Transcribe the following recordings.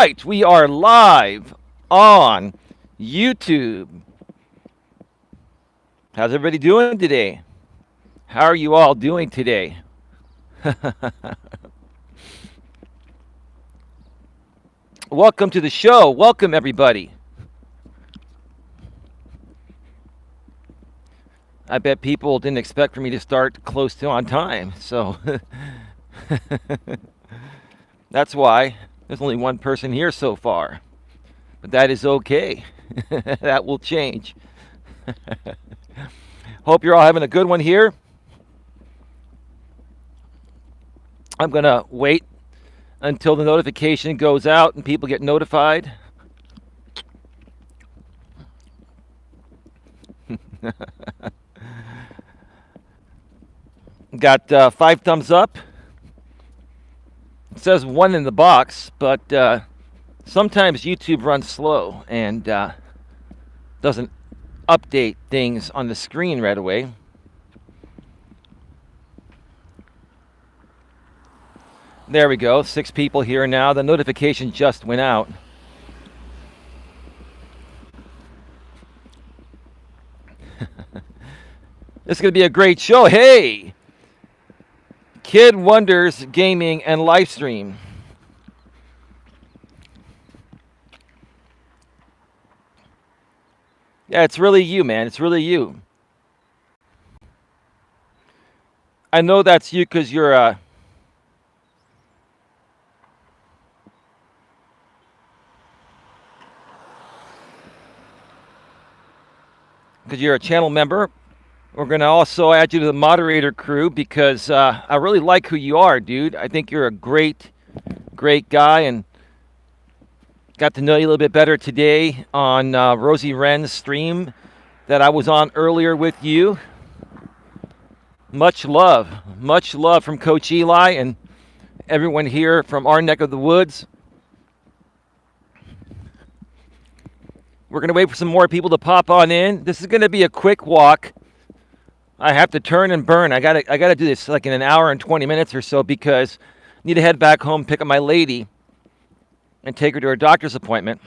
right, we are live on YouTube. How's everybody doing today? How are you all doing today? Welcome to the show. Welcome, everybody. I bet people didn't expect for me to start close to on time, so that's why there's only one person here so far. But that is okay. That will change. Hope you're all having a good one here. I'm going to wait until the notification goes out and people get notified. Got 5 thumbs up. It says 1 in the box, but sometimes YouTube runs slow and doesn't update things on the screen right away. There we go, 6 people here now. The notification just went out. This is going to be a great show. Hey! Kid Wonders Gaming and Livestream. Yeah, it's really you, man. It's really you. I know that's you because you're a channel member. We're going to also add you to the moderator crew because I really like who you are, dude. I think you're a great guy, and got to know you a little bit better today on Rosie Wren's stream that I was on earlier with you. Much love from Coach Eli and everyone here from our neck of the woods. We're going to wait for some more people to pop on in. This is going to be a quick walk. I have to turn and burn. I gotta do this like in an hour and 20 minutes or so because I need to head back home, pick up my lady, and take her to her doctor's appointment.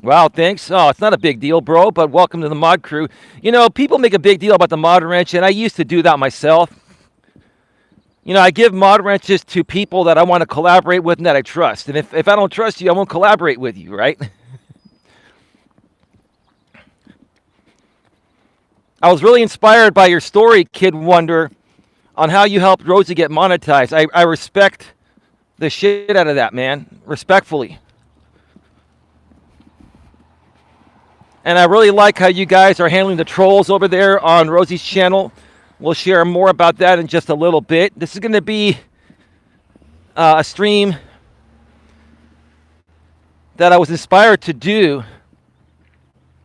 Wow, thanks. Oh, it's not a big deal, bro, but welcome to the mod crew. You know, people make a big deal about the mod wrench, and I used to do that myself. You know, I give mod wrenches to people that I want to collaborate with and that I trust. And if I don't trust you, I won't collaborate with you, right? I was really inspired by your story, Kid Wonder, on how you helped Rosie get monetized. I respect the shit out of that, man. Respectfully. And I really like how you guys are handling the trolls over there on Rosie's channel. We'll share more about that in just a little bit. This is going to be a stream that I was inspired to do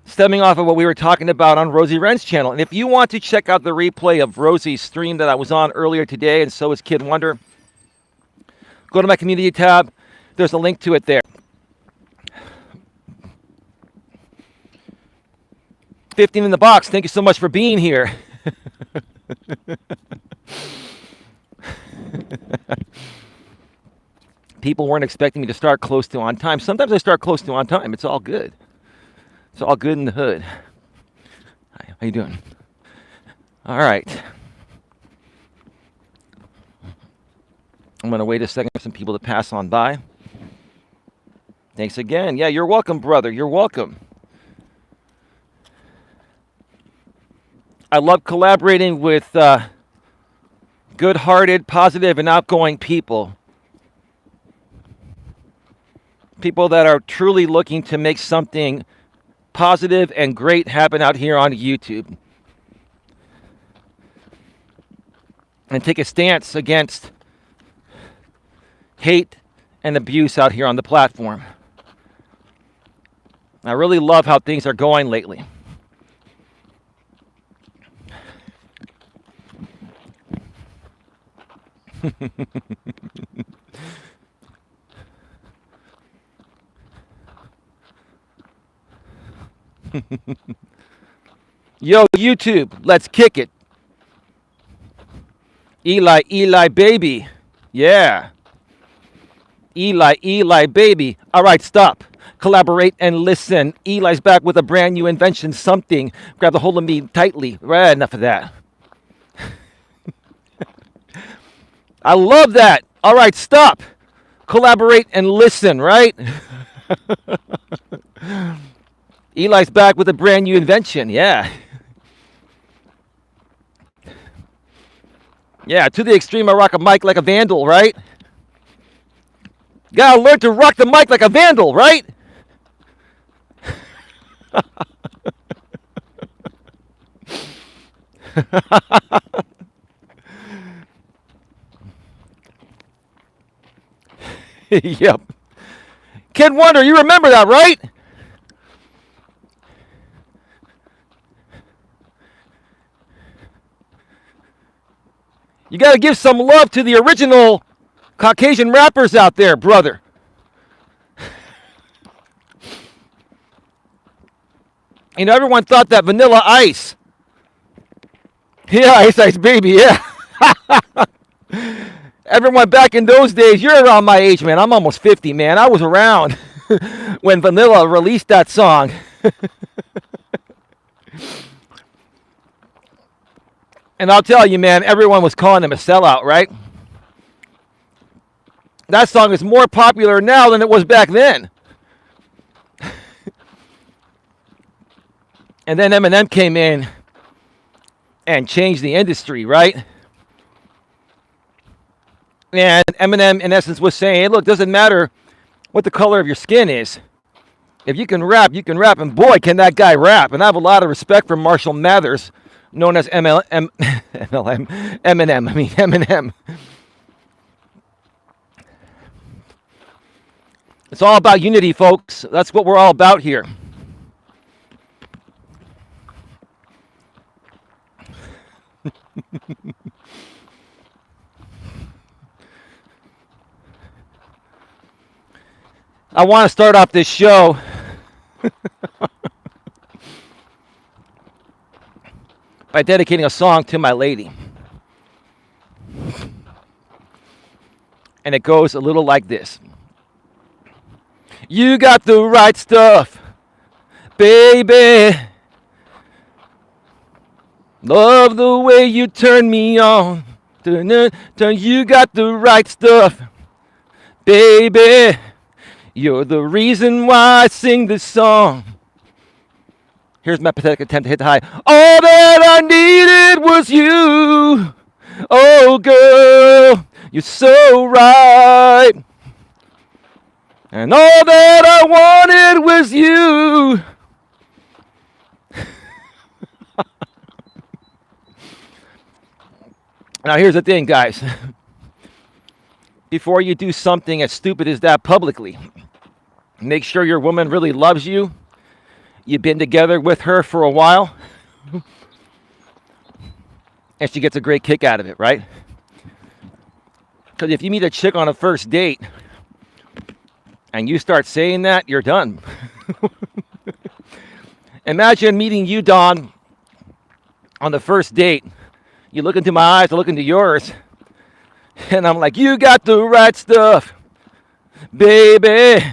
stemming off of what we were talking about on Rosie Wren's channel. And if you want to check out the replay of Rosie's stream that I was on earlier today, and so is Kid Wonder, go to my community tab. There's a link to it there. 15 in the box. Thank you so much for being here. People weren't expecting me to start close to on time. Sometimes I start close to on time. It's all good. It's all good in the hood. Hi, how you doing? All right. I'm going to wait a second for some people to pass on by. Thanks again. Yeah, you're welcome, brother. You're welcome. I love collaborating with good-hearted, positive, and outgoing people. People that are truly looking to make something positive and great happen out here on YouTube. And take a stance against hate and abuse out here on the platform. I really love how things are going lately. Yo, YouTube, let's kick it. Eli, baby. Yeah. Eli, Eli, baby. All right, stop. Collaborate and listen. Eli's back with a brand new invention, something. Grab a hold of me tightly. Right, enough of that. I love that. All right, stop. Collaborate and listen, right? Eli's back with a brand new invention. Yeah. Yeah, to the extreme, I rock a mic like a vandal, right? Gotta learn to rock the mic like a vandal, right? Yep. Kid Wonder, you remember that, right? You got to give some love to the original Caucasian rappers out there, brother. You know, everyone thought that Vanilla Ice. Yeah, Ice Ice Baby, yeah. Everyone back in those days, you're around my age, man. I'm almost 50, man. I was around when Vanilla released that song. And I'll tell you, man, everyone was calling him a sellout, right? That song is more popular now than it was back then. And then Eminem came in and changed the industry, right? And Eminem, in essence, was saying, hey, look, doesn't matter what the color of your skin is. If you can rap, you can rap. And boy, can that guy rap. And I have a lot of respect for Marshall Mathers, known as Eminem. It's all about unity, folks. That's what we're all about here. I want to start off this show by dedicating a song to my lady. And it goes a little like this. You got the right stuff, baby. Love the way you turn me on. You got the right stuff, baby. You're the reason why I sing this song. Here's my pathetic attempt to hit the high. All that I needed was you. Oh, girl, you're so right. And all that I wanted was you. Now, here's the thing, guys. Before you do something as stupid as that publicly, make sure your woman really loves you. You've been together with her for a while. And she gets a great kick out of it, right? Because if you meet a chick on a first date and you start saying that, you're done. Imagine meeting you, Don, on the first date. You look into my eyes, I look into yours. And I'm like, you got the right stuff, baby.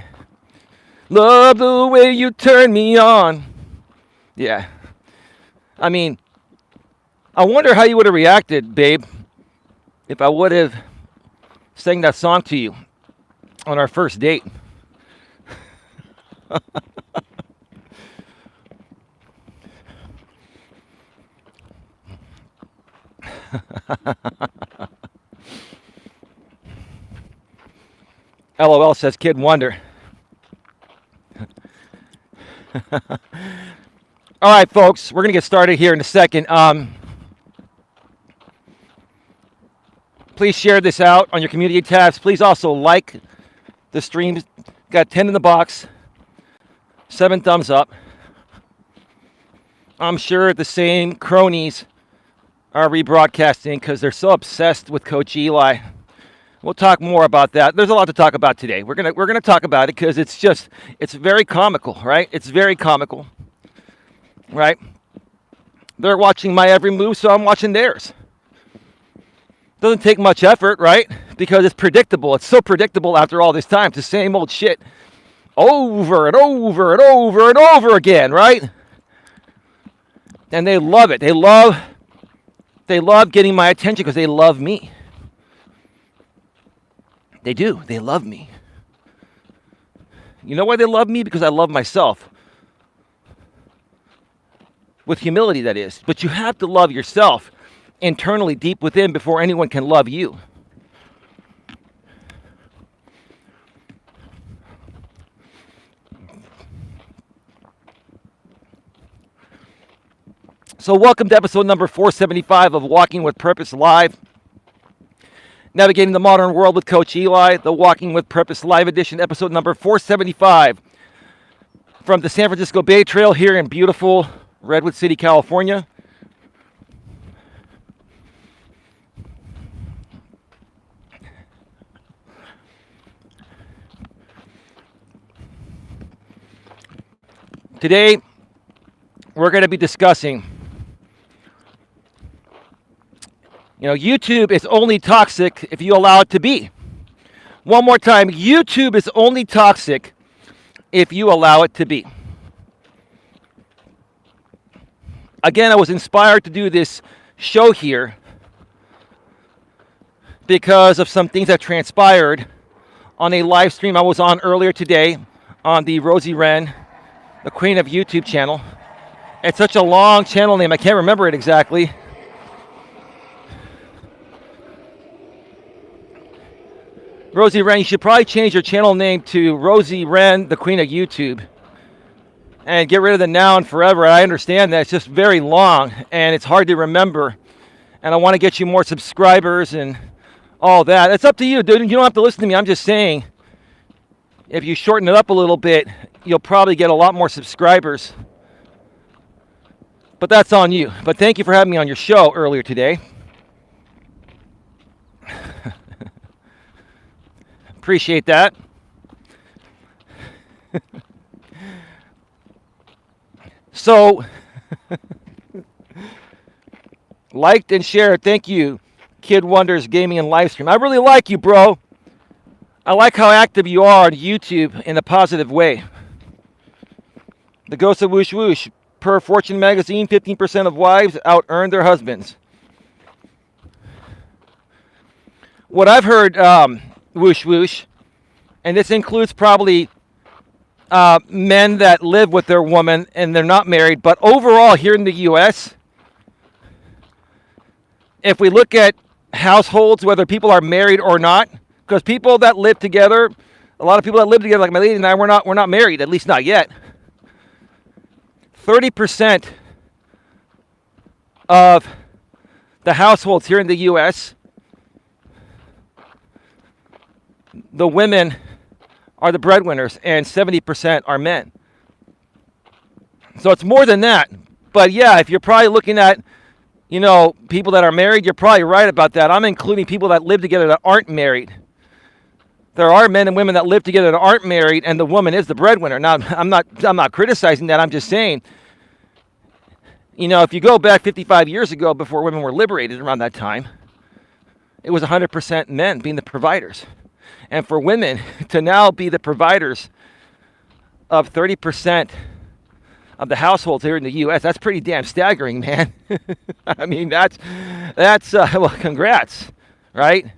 Love the way you turn me on. Yeah. I mean, I wonder how you would have reacted, babe, if I would have sang that song to you on our first date. LOL says Kid Wonder. All right, folks, we're going to get started here in a second. Please share this out on your community tabs. Please also like the stream. Got 10 in the box, 7 thumbs up. I'm sure the same cronies are rebroadcasting because they're so obsessed with Coach Eli. We'll talk more about that. There's a lot to talk about today. We're gonna talk about it because it's very comical, right? It's very comical, right? They're watching my every move, so I'm watching theirs. Doesn't take much effort, right? Because it's predictable. It's so predictable after all this time. It's the same old shit over and over and over and over again, right? And they love it. They love getting my attention because they love me. They do. They love me. You know why they love me? Because I love myself. With humility, that is. But you have to love yourself internally, deep within, before anyone can love you. So welcome to episode number 475 of Walking with Purpose Live. Navigating the Modern World with Coach Eli, the Walking with Purpose Live edition, episode number 475. From the San Francisco Bay Trail here in beautiful Redwood City, California. Today, we're going to be discussing, YouTube is only toxic if you allow it to be. One more time, YouTube is only toxic if you allow it to be. Again, I was inspired to do this show here because of some things that transpired on a live stream I was on earlier today on the Rosie Wren, the Queen of YouTube channel. It's such a long channel name, I can't remember it exactly. Rosie Wren, you should probably change your channel name to Rosie Wren, the Queen of YouTube. And get rid of the noun forever. I understand that. It's just very long and it's hard to remember. And I want to get you more subscribers and all that. It's up to you, dude. You don't have to listen to me. I'm just saying, if you shorten it up a little bit, you'll probably get a lot more subscribers. But that's on you. But thank you for having me on your show earlier today. Appreciate that. So, liked and shared. Thank you, Kid Wonders Gaming and Livestream. I really like you, bro. I like how active you are on YouTube in a positive way. The Ghost of Whoosh Whoosh. Per Fortune magazine, 15% of wives out-earn their husbands. What I've heard, whoosh whoosh, and this includes probably men that live with their woman and they're not married, but overall here in the U.S., if we look at households, whether people are married or not, because people that live together, a lot of people that live together, like my lady and I, we're not married, at least not yet. 30% of the households here in the U.S., the women are the breadwinners and 70% are men. So it's more than that. But yeah, if you're probably looking at, people that are married, you're probably right about that. I'm including people that live together that aren't married. There are men and women that live together that aren't married, and the woman is the breadwinner. Now, I'm not criticizing that. I'm just saying, if you go back 55 years ago, before women were liberated around that time, it was 100% men being the providers. And for women to now be the providers of 30% of the households here in the U.S., that's pretty damn staggering, man. I mean, that's well, congrats, right?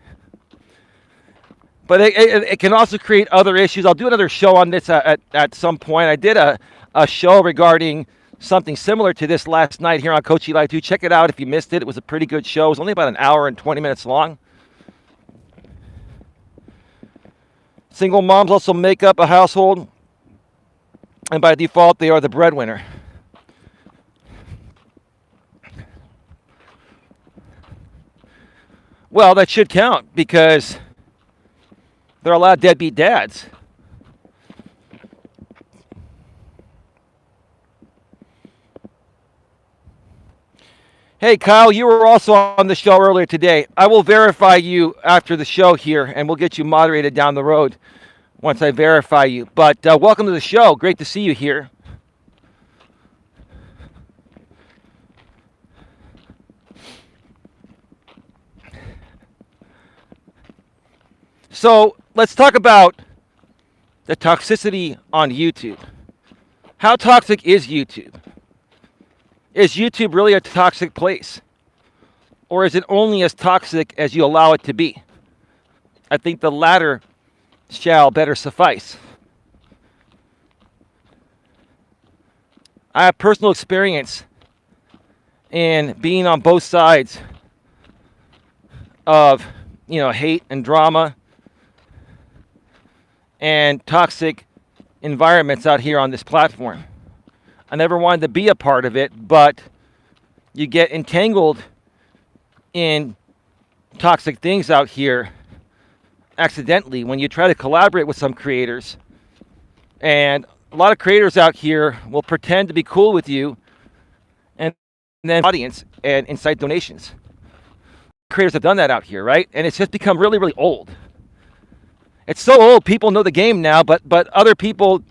But it can also create other issues. I'll do another show on this at some point. I did a show regarding something similar to this last night here on Coach Eli 2. Check it out if you missed it. It was a pretty good show. It was only about an hour and 20 minutes long. Single moms also make up a household, and by default, they are the breadwinner. Well, that should count because there are a lot of deadbeat dads. Hey, Kyle, you were also on the show earlier today. I will verify you after the show here, and we'll get you moderated down the road once I verify you. But welcome to the show. Great to see you here. So let's talk about the toxicity on YouTube. How toxic is YouTube? Is YouTube really a toxic place? Or is it only as toxic as you allow it to be? I think the latter shall better suffice. I have personal experience in being on both sides of, hate and drama and toxic environments out here on this platform. I never wanted to be a part of it, but you get entangled in toxic things out here accidentally when you try to collaborate with some creators. And a lot of creators out here will pretend to be cool with you and then audience and incite donations. Creators have done that out here, right? And it's just become really, really old. It's so old, people know the game now, but other people,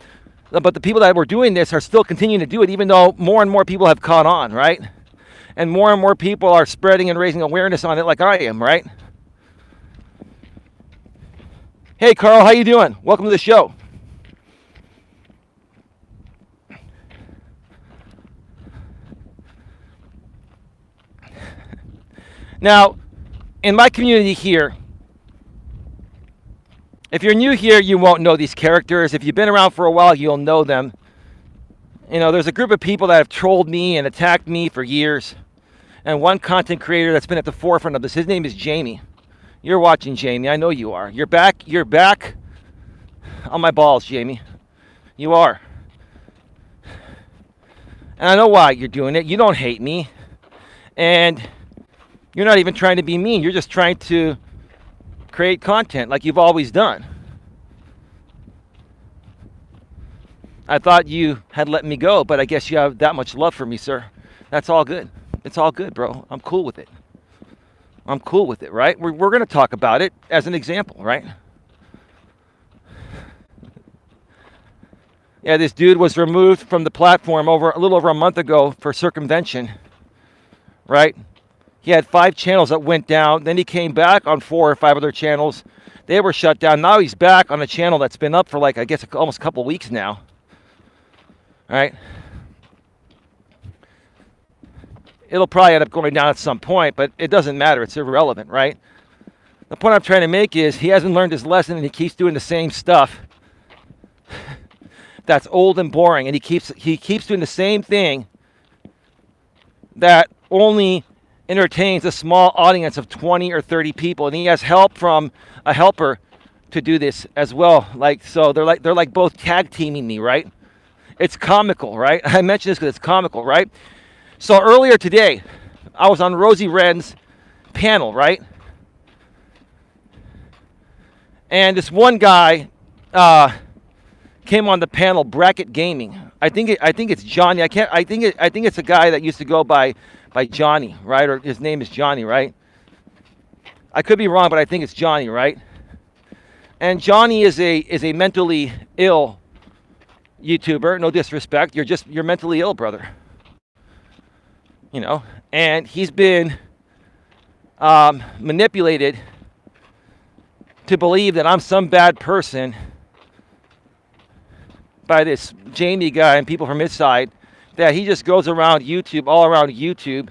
but the people that were doing this are still continuing to do it, even though more and more people have caught on, right? And more people are spreading and raising awareness on it like I am, right? Hey, Carl, how you doing? Welcome to the show. Now, in my community here, if you're new here, you won't know these characters. If you've been around for a while, you'll know them. There's a group of people that have trolled me and attacked me for years. And one content creator that's been at the forefront of this, his name is Jamie. You're watching, Jamie. I know you are. You're back on my balls, Jamie. You are. And I know why you're doing it. You don't hate me. And you're not even trying to be mean. You're just trying to create content like you've always done. I thought you had let me go, but I guess you have that much love for me, sir. That's all good. It's all good, bro. I'm cool with it. I'm cool with it, right? We're going to talk about it as an example, right? Yeah, this dude was removed from the platform a little over a month ago for circumvention, right? He had 5 channels that went down. Then he came back on 4 or 5 other channels. They were shut down. Now he's back on a channel that's been up for almost a couple weeks now. All right? It'll probably end up going down at some point, but it doesn't matter. It's irrelevant, right? The point I'm trying to make is he hasn't learned his lesson and he keeps doing the same stuff that's old and boring. And he keeps doing the same thing that only entertains a small audience of 20 or 30 people, and he has help from a helper to do this as well. So they're like both tag teaming me, right? It's comical, right? I mention this because it's comical, right? So earlier today, I was on Rosie Wren's panel, right? And this one guy came on the panel, Bracket Gaming. I think it's Johnny. I think it's a guy that used to go by Johnny, right? Or his name is Johnny, right? I could be wrong, but I think it's Johnny, right? And Johnny is a mentally ill YouTuber. No disrespect. You're mentally ill, brother. And he's been manipulated to believe that I'm some bad person by this Jamie guy and people from his side, that he just goes around YouTube, all around YouTube,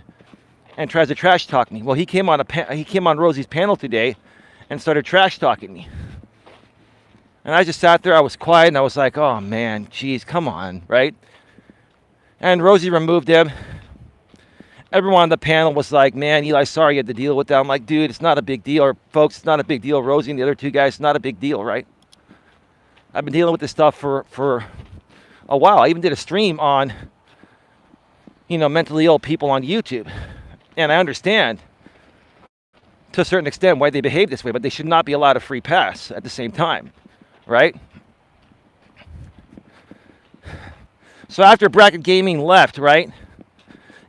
and tries to trash talk me. Well, he came on Rosie's panel today and started trash talking me. And I just sat there, I was quiet, and I was like, oh man, geez, come on, right? And Rosie removed him. Everyone on the panel was like, man, Eli, sorry you had to deal with that. I'm like, dude, it's not a big deal. Or folks, it's not a big deal. Rosie and the other 2 guys, it's not a big deal, right? I've been dealing with this stuff for a while. I even did a stream on, mentally ill people on YouTube. And I understand to a certain extent why they behave this way, but they should not be allowed a free pass at the same time, right? So after Bracket Gaming left, right?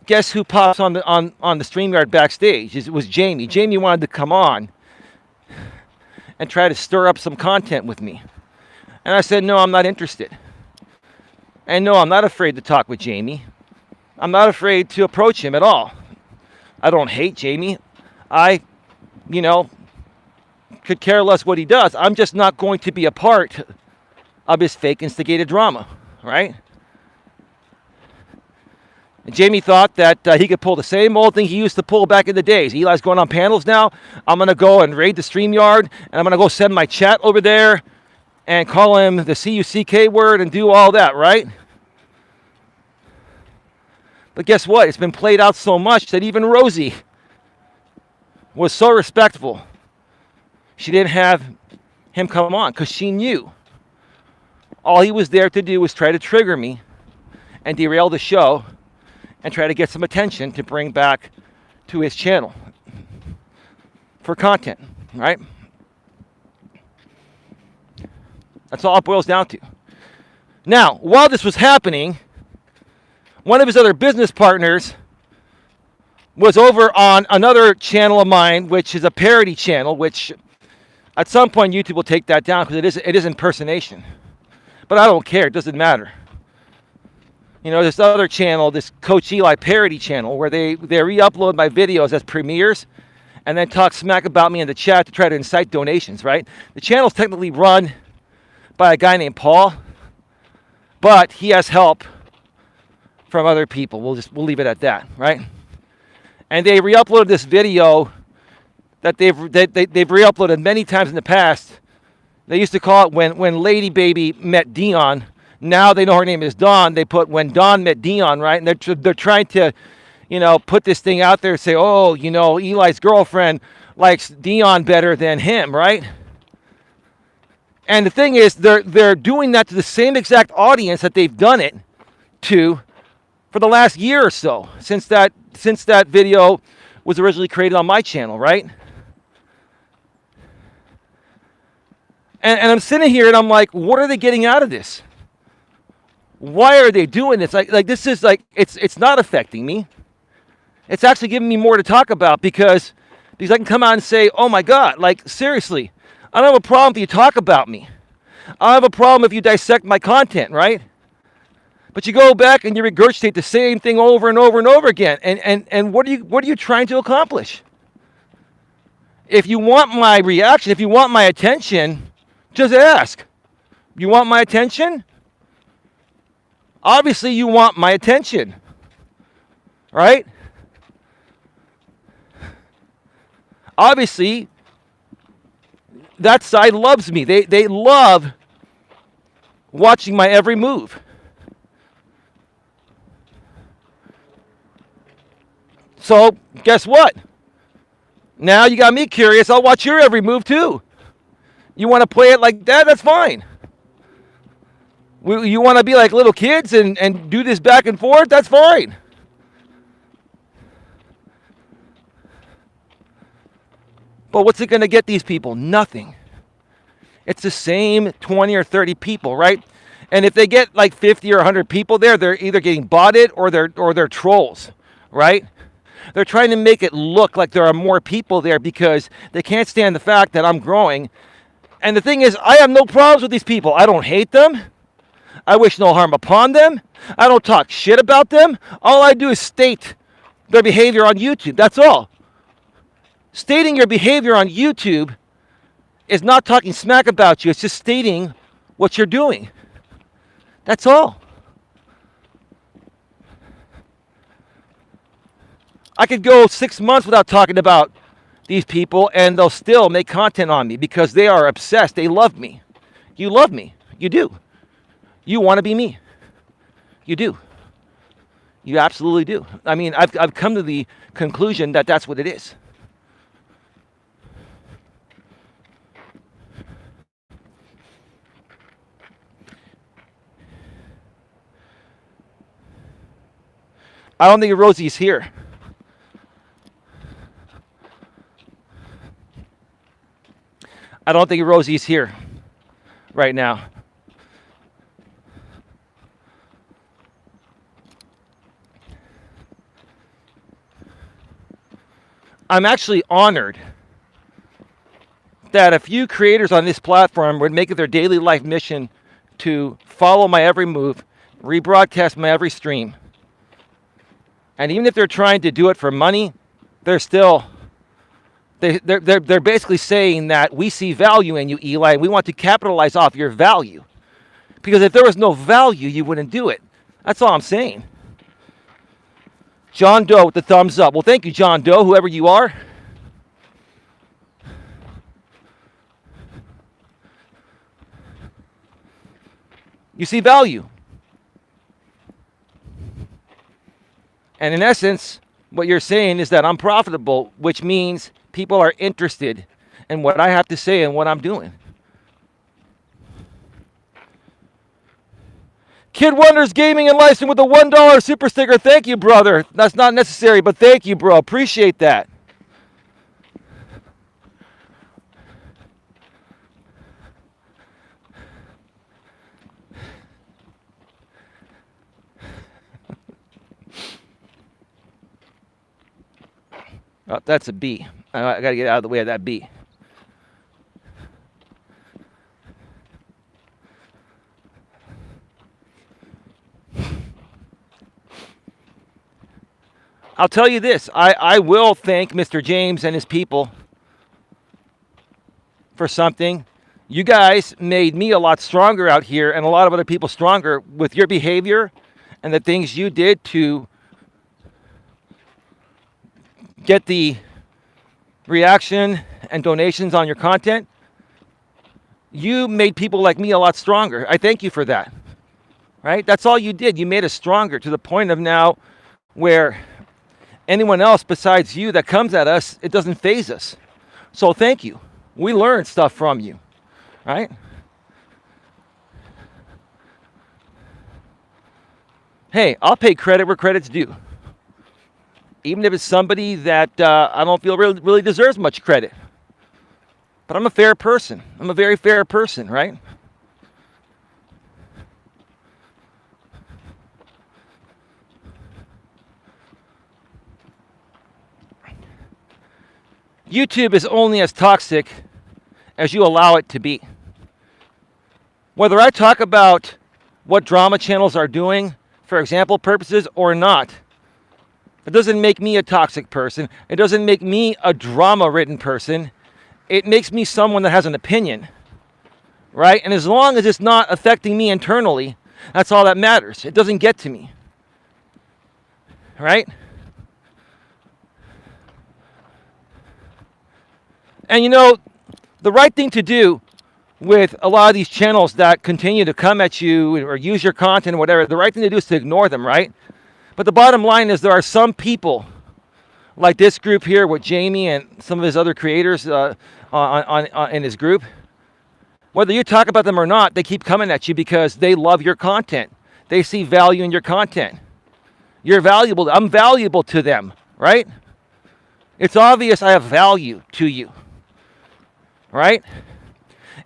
Guess who pops on the StreamYard backstage? It was Jamie. Jamie wanted to come on and try to stir up some content with me. And I said, no, I'm not interested. And no, I'm not afraid to talk with Jamie. I'm not afraid to approach him at all. I don't hate Jamie. I could care less what he does. I'm just not going to be a part of his fake instigated drama, right? And Jamie thought that he could pull the same old thing he used to pull back in the days. Eli's going on panels now. I'm going to go and raid the StreamYard, and I'm going to go send my chat over there and call him the C-U-C-K word and do all that, right? But guess what? It's been played out so much that even Rosie was so respectful. She didn't have him come on because she knew all he was there to do was try to trigger me and derail the show and try to get some attention to bring back to his channel for content, right? That's all it boils down to. Now, while this was happening, one of his other business partners was over on another channel of mine, which is a parody channel, which at some point YouTube will take that down because it is impersonation. But I don't care. It doesn't matter. You know, this other channel, this Coach Eli parody channel, where they re-upload my videos as premieres and then talk smack about me in the chat to try to incite donations, right? The channel's technically run by a guy named Paul, but he has help from other people. We'll leave it at that, right? And they re-uploaded this video that they've re-uploaded many times in the past. They used to call it when Lady Baby met Dion. Now they know her name is Dawn. They put when Dawn met Dion, right? And they're trying to, you know, put this thing out there and say, oh, you know, Eli's girlfriend likes Dion better than him, right? And the thing is, they're doing that to the same exact audience that they've done it to for the last year or so, since that video was originally created on my channel, right? And I'm sitting here and I'm like, what are they getting out of this? Why are they doing this? Like this is like, it's not affecting me. It's actually giving me more to talk about because I can come out and say, oh my God, like seriously, I don't have a problem if you talk about me. I don't have a problem if you dissect my content, right? But you go back and you regurgitate the same thing over and over and over again. And what are you trying to accomplish? If you want my reaction, if you want my attention, just ask. You want my attention? Obviously, you want my attention, right? Obviously, that side loves me. They love watching my every move. So, guess what? Now you got me curious. I'll watch your every move too. You want to play it like that? That's fine. You want to be like little kids and do this back and forth? That's fine. But what's it going to get these people? Nothing. It's the same 20 or 30 people, right? And if they get like 50 or 100 people there, they're either getting botted or they're trolls, right? They're trying to make it look like there are more people there because they can't stand the fact that I'm growing. And the thing is, I have no problems with these people. I don't hate them. I wish no harm upon them. I don't talk shit about them. All I do is state their behavior on YouTube. That's all. Stating your behavior on YouTube is not talking smack about you. It's just stating what you're doing. That's all. I could go 6 months without talking about these people and they'll still make content on me because they are obsessed. They love me. You love me. You do. You want to be me. You do. You absolutely do. I mean, I've come to the conclusion that that's what it is. I don't think Rosie's here. I don't think Rosie's here right now. I'm actually honored that a few creators on this platform would make it their daily life mission to follow my every move, rebroadcast my every stream. And even if they're trying to do it for money, they're still They're basically saying that we see value in you, Eli, and we want to capitalize off your value. Because if there was no value, you wouldn't do it. That's all I'm saying. John Doe with the thumbs up. Well, thank you, John Doe, whoever you are. You see value. And in essence, what you're saying is that I'm profitable, which means people are interested in what I have to say and what I'm doing. Kid Wonders Gaming and License with a $1 super sticker. Thank you, brother. That's not necessary, but thank you, bro. Appreciate that. Oh, that's a B. I got to get out of the way of that B. I'll tell you this. I will thank Mr. James and his people for something. You guys made me a lot stronger out here and a lot of other people stronger with your behavior and the things you did to get the reaction and donations on your content. You made people like me a lot stronger. I thank you for that. Right? That's all you did. You made us stronger to the point of now where anyone else besides you that comes at us, it doesn't faze us. So thank you. We learned stuff from you. Right? Hey, I'll pay credit where credit's due. Even if it's somebody that I don't feel really deserves much credit. But I'm a fair person. I'm a very fair person, right? YouTube is only as toxic as you allow it to be. Whether I talk about what drama channels are doing for example purposes or not, it doesn't make me a toxic person. It doesn't make me a drama-ridden person. It makes me someone that has an opinion, right? And as long as it's not affecting me internally, that's all that matters. It doesn't get to me, right? And you know, the right thing to do with a lot of these channels that continue to come at you or use your content or whatever, the right thing to do is to ignore them, right? But the bottom line is there are some people like this group here with Jamie and some of his other creators in his group. Whether you talk about them or not, they keep coming at you because they love your content. They see value in your content. You're valuable. I'm valuable to them, right? It's obvious I have value to you, right?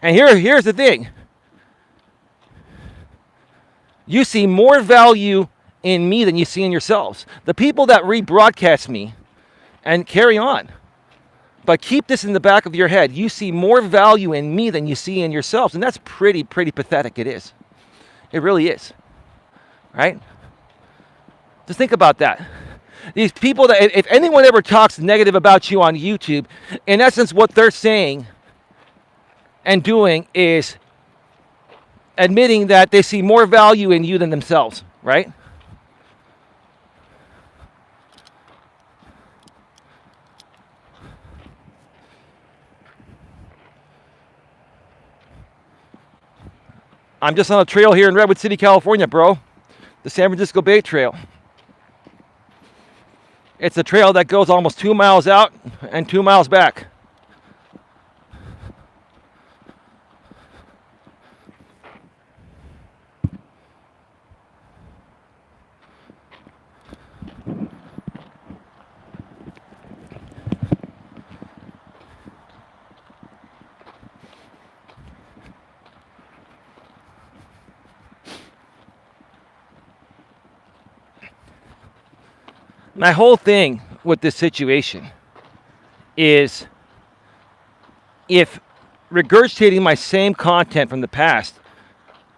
And here's the thing. You see more value in me than you see in yourselves. The people that rebroadcast me and carry on. But keep this in the back of your head. You see more value in me than you see in yourselves. And that's pretty pathetic. It is. It really is. Right? Just think about that. These people that, if anyone ever talks negative about you on YouTube, in essence, what they're saying and doing is admitting that they see more value in you than themselves. Right? I'm just on a trail here in Redwood City, California, bro. The San Francisco Bay Trail. It's a trail that goes almost 2 miles out and 2 miles back. My whole thing with this situation is if regurgitating my same content from the past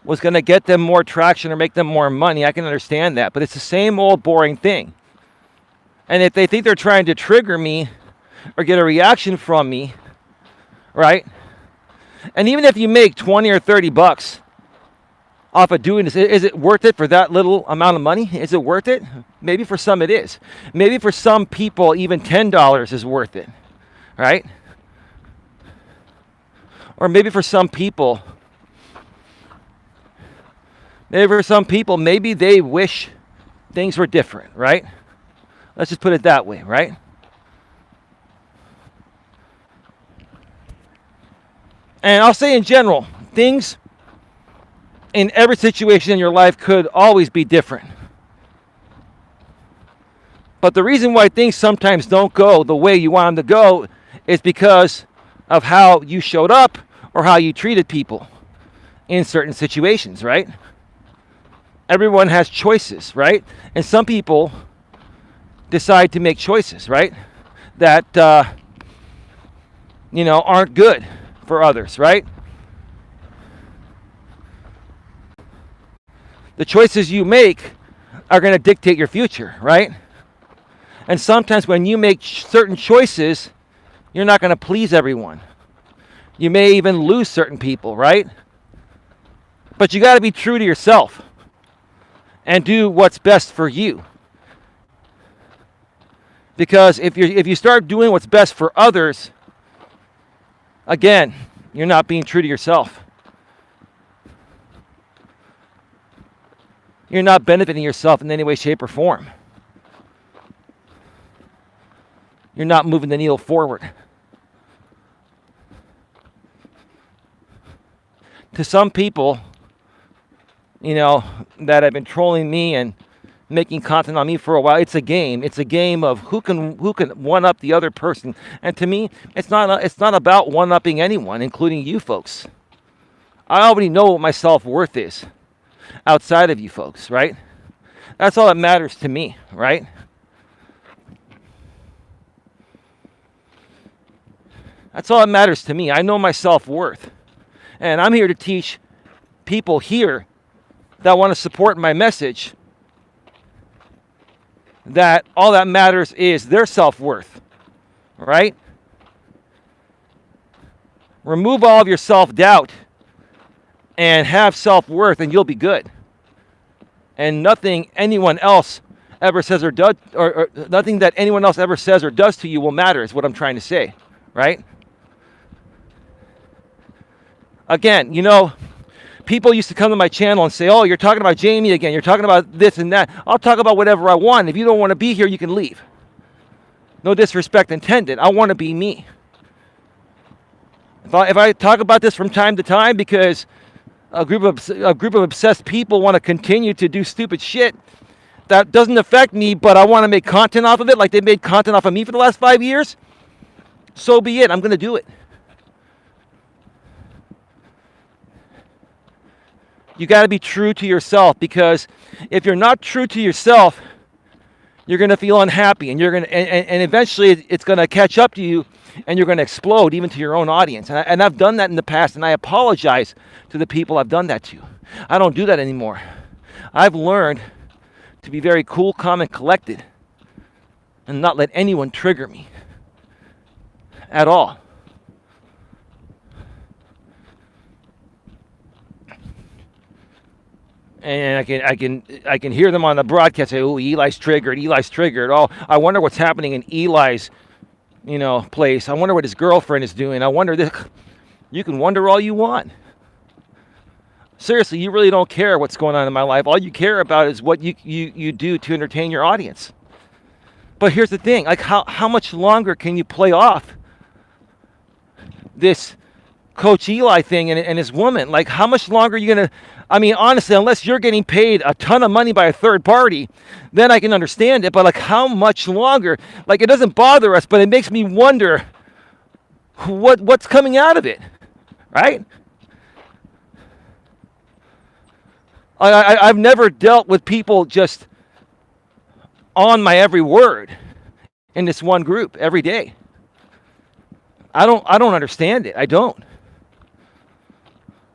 was going to get them more traction or make them more money, I can understand that. But it's the same old boring thing. And if they think they're trying to trigger me or get a reaction from me, right? And even if you make 20 or 30 bucks off of doing this, is it worth it for that little amount of money? Is it worth it? Maybe for some it is. Maybe for some people even $10 is worth it, right? Or maybe for some people, maybe they wish things were different, right? Let's just put it that way, right? And I'll say in general, things in every situation in your life could always be different. But the reason why things sometimes don't go the way you want them to go is because of how you showed up or how you treated people in certain situations, right? Everyone has choices, right? And some people decide to make choices, right? That, aren't good for others, right? The choices you make are going to dictate your future, right? And sometimes when you make certain choices, you're not going to please everyone. You may even lose certain people, right? But you got to be true to yourself and do what's best for you. Because if you start doing what's best for others, again, you're not being true to yourself. You're not benefiting yourself in any way, shape, or form. You're not moving the needle forward. To some people, that have been trolling me and making content on me for a while, it's a game. It's a game of who can one-up the other person. And to me, it's not about one-upping anyone, including you folks. I already know what my self-worth is outside of you folks, right? That's all that matters to me, right? That's all that matters to me. I know my self-worth. And I'm here to teach people here that want to support my message that all that matters is their self-worth, right? Remove all of your self-doubt and have self-worth, and you'll be good. And nothing anyone else ever says or does, or nothing that anyone else ever says or does to you will matter, is what I'm trying to say, right? Again, people used to come to my channel and say, oh, you're talking about Jamie again. You're talking about this and that. I'll talk about whatever I want. If you don't want to be here, you can leave. No disrespect intended. I want to be me. If I talk about this from time to time because a group of obsessed people want to continue to do stupid shit, that doesn't affect me, but I want to make content off of it like they made content off of me for the last 5 years, so be it. I'm going to do it. You got to be true to yourself, because if you're not true to yourself, you're going to feel unhappy, and and eventually it's going to catch up to you, and you're going to explode even to your own audience. And I've done that in the past, and I apologize to the people I've done that to. I don't do that anymore. I've learned to be very cool, calm, and collected, and not let anyone trigger me at all. And I can hear them on the broadcast say, "Oh, Eli's triggered. Eli's triggered. Oh, I wonder what's happening in Eli's, place. I wonder what his girlfriend is doing. I wonder this." You can wonder all you want. Seriously, you really don't care what's going on in my life. All you care about is what you do to entertain your audience. But here's the thing: like, how much longer can you play off this Coach Eli thing and his woman? Like, how much longer are you gonna? I mean, honestly, unless you're getting paid a ton of money by a third party, then I can understand it. But like, how much longer? Like, it doesn't bother us, but it makes me wonder what's coming out of it, right? I've never dealt with people just on my every word in this one group every day. I don't understand it. I don't.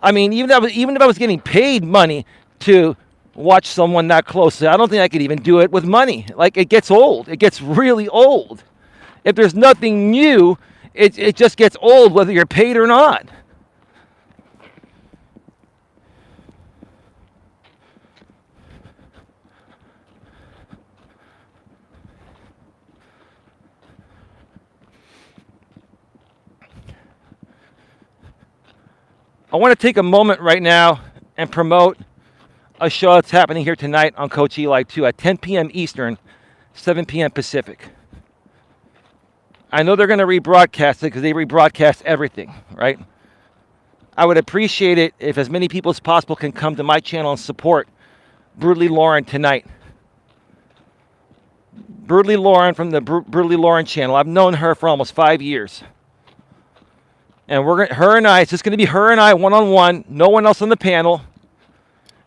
I mean, even if I was getting paid money to watch someone that closely, I don't think I could even do it with money. Like, it gets old. It gets really old. If there's nothing new, it just gets old whether you're paid or not. I want to take a moment right now and promote a show that's happening here tonight on Coach Eli 2 at 10 p.m. Eastern, 7 p.m. Pacific. I know they're going to rebroadcast it because they rebroadcast everything, right? I would appreciate it if as many people as possible can come to my channel and support Brutally Lauren tonight. Brutally Lauren from the Brutally Lauren channel. I've known her for almost 5 years. And her and I, it's just going to be her and I one-on-one, no one else on the panel.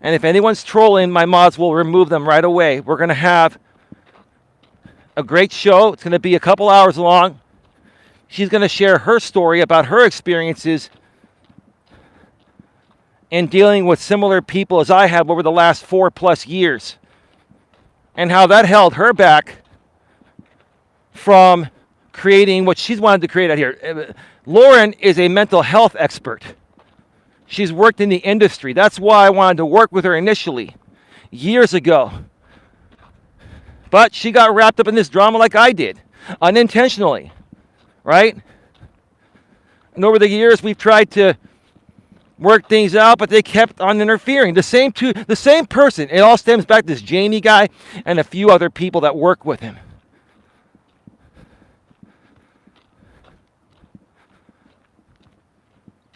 And if anyone's trolling, my mods will remove them right away. We're going to have a great show. It's going to be a couple hours long. She's going to share her story about her experiences in dealing with similar people as I have over the last 4+ years. And how that held her back from creating what she's wanted to create out here. Lauren is a mental health expert. She's worked in the industry. That's why I wanted to work with her initially, years ago. But she got wrapped up in this drama like I did, unintentionally, right? And over the years, we've tried to work things out, but they kept on interfering. The same person. It all stems back to this Jamie guy and a few other people that work with him.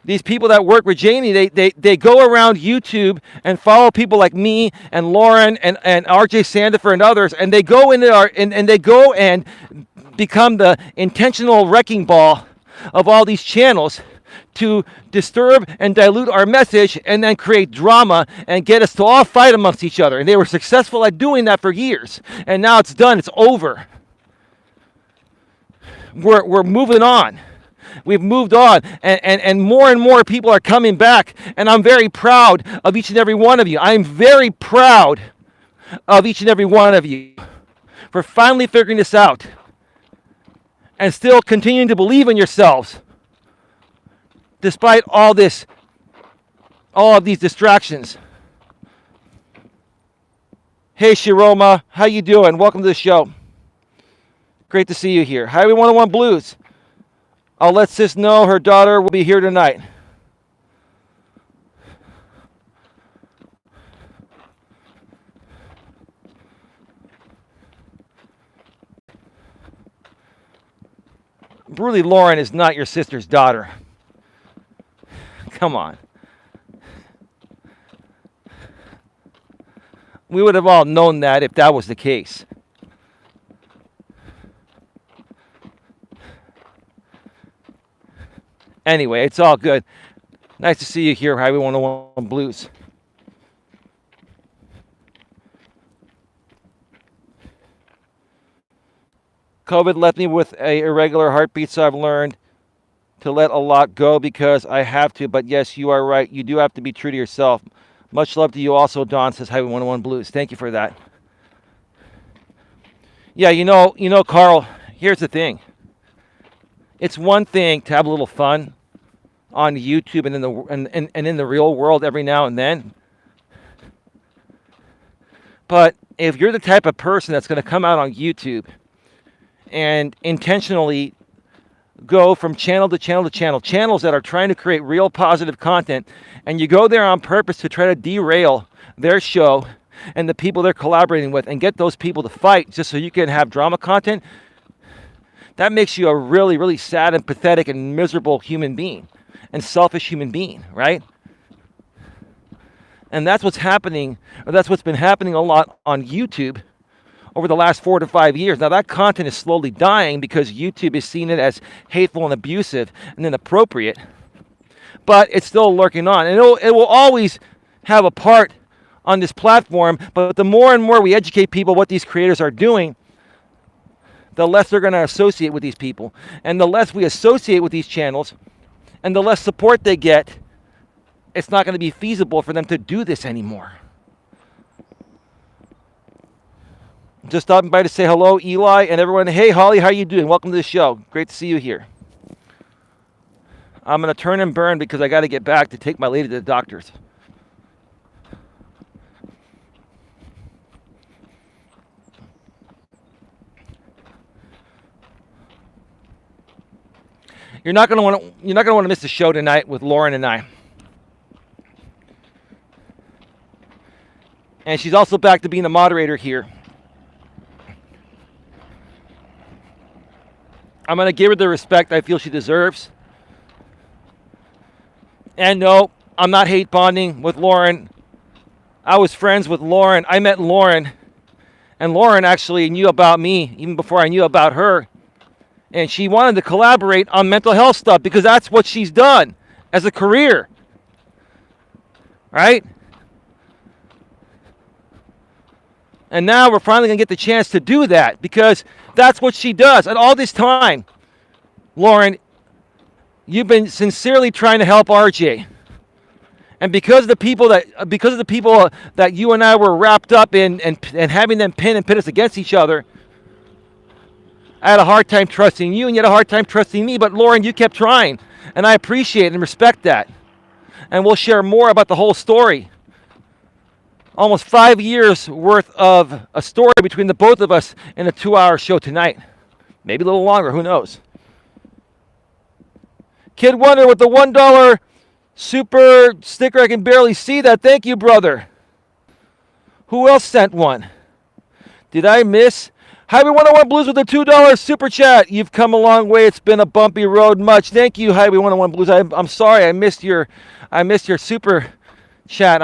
These people that work with Jamie, they go around YouTube and follow people like me and Lauren and RJ Sandifer and others, and they go into and they go and become the intentional wrecking ball of all these channels to disturb and dilute our message and then create drama and get us to all fight amongst each other. And they were successful at doing that for years. And now it's done. It's over. We're moving on. We've moved on, and more people are coming back, and I'm very proud of each and every one of you. I'm very proud of each and every one of you for finally figuring this out and still continuing to believe in yourselves despite all of these distractions. Hey, Shiroma, how you doing? Welcome to the show. Great to see you here. Highway 101 Blues. I'll let sis know her daughter will be here tonight. Brutally Lauren is not your sister's daughter. Come on. We would have all known that if that was the case. Anyway, it's all good. Nice to see you here, Highway 101 Blues. COVID left me with a irregular heartbeat, so I've learned to let a lot go because I have to. But yes, you are right. You do have to be true to yourself. Much love to you also, Don, says Highway 101 Blues. Thank you for that. Yeah, you know, Carl, here's the thing. It's one thing to have a little fun on YouTube and in the real world every now and then. But if you're the type of person that's going to come out on YouTube and intentionally go from channel to channel to channel, channels that are trying to create real positive content, and you go there on purpose to try to derail their show and the people they're collaborating with and get those people to fight just so you can have drama content, that makes you a really, really sad and pathetic and miserable human being and selfish human being, right? And that's what's happening, or that's what's been happening a lot on YouTube over the last 4 to 5 years. Now that content is slowly dying because YouTube is seeing it as hateful and abusive and inappropriate, but it's still lurking on. And it will always have a part on this platform, but the more and more we educate people what these creators are doing, the less they're going to associate with these people. And the less we associate with these channels and the less support they get, it's not going to be feasible for them to do this anymore. Just stopping by to say hello, Eli, and everyone. Hey, Holly, how you doing? Welcome to the show. Great to see you here. I'm going to turn and burn because I got to get back to take my lady to the doctor's. You're not going to want to miss the show tonight with Lauren and I. And she's also back to being a moderator here. I'm going to give her the respect I feel she deserves. And no, I'm not hate bonding with Lauren. I was friends with Lauren. I met Lauren. And Lauren actually knew about me even before I knew about her. And she wanted to collaborate on mental health stuff because that's what she's done as a career. Right? And now we're finally going to get the chance to do that because that's what she does. And all this time, Lauren, you've been sincerely trying to help RJ. And because of the people that you and I were wrapped up in and having them pin and pit us against each other, I had a hard time trusting you and you had a hard time trusting me. But Lauren, you kept trying. And I appreciate and respect that. And we'll share more about the whole story. Almost 5 years worth of a story between the both of us in a 2-hour show tonight. Maybe a little longer, who knows? Kid Wonder with the $1 super sticker. I can barely see that. Thank you, brother. Who else sent one? Did I miss? Highway 101 Blues with the $2 super chat. You've come a long way. It's been a bumpy road. Much. Thank you, Highway 101 Blues. I'm sorry I missed your super chat.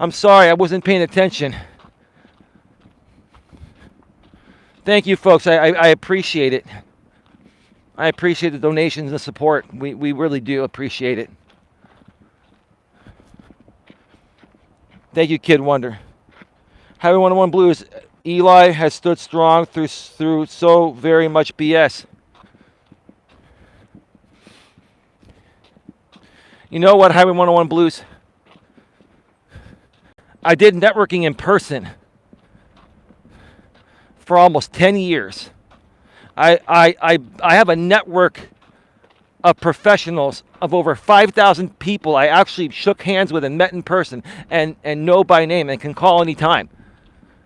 I'm sorry, I wasn't paying attention. Thank you, folks. I appreciate it. I appreciate the donations and the support. We really do appreciate it. Thank you, Kid Wonder. Highway 101 Blues. Eli has stood strong through so very much BS. You know what, Highway 101 Blues? I did networking in person for almost 10 years. I have a network of professionals of over 5,000 people I actually shook hands with and met in person and know by name and can call anytime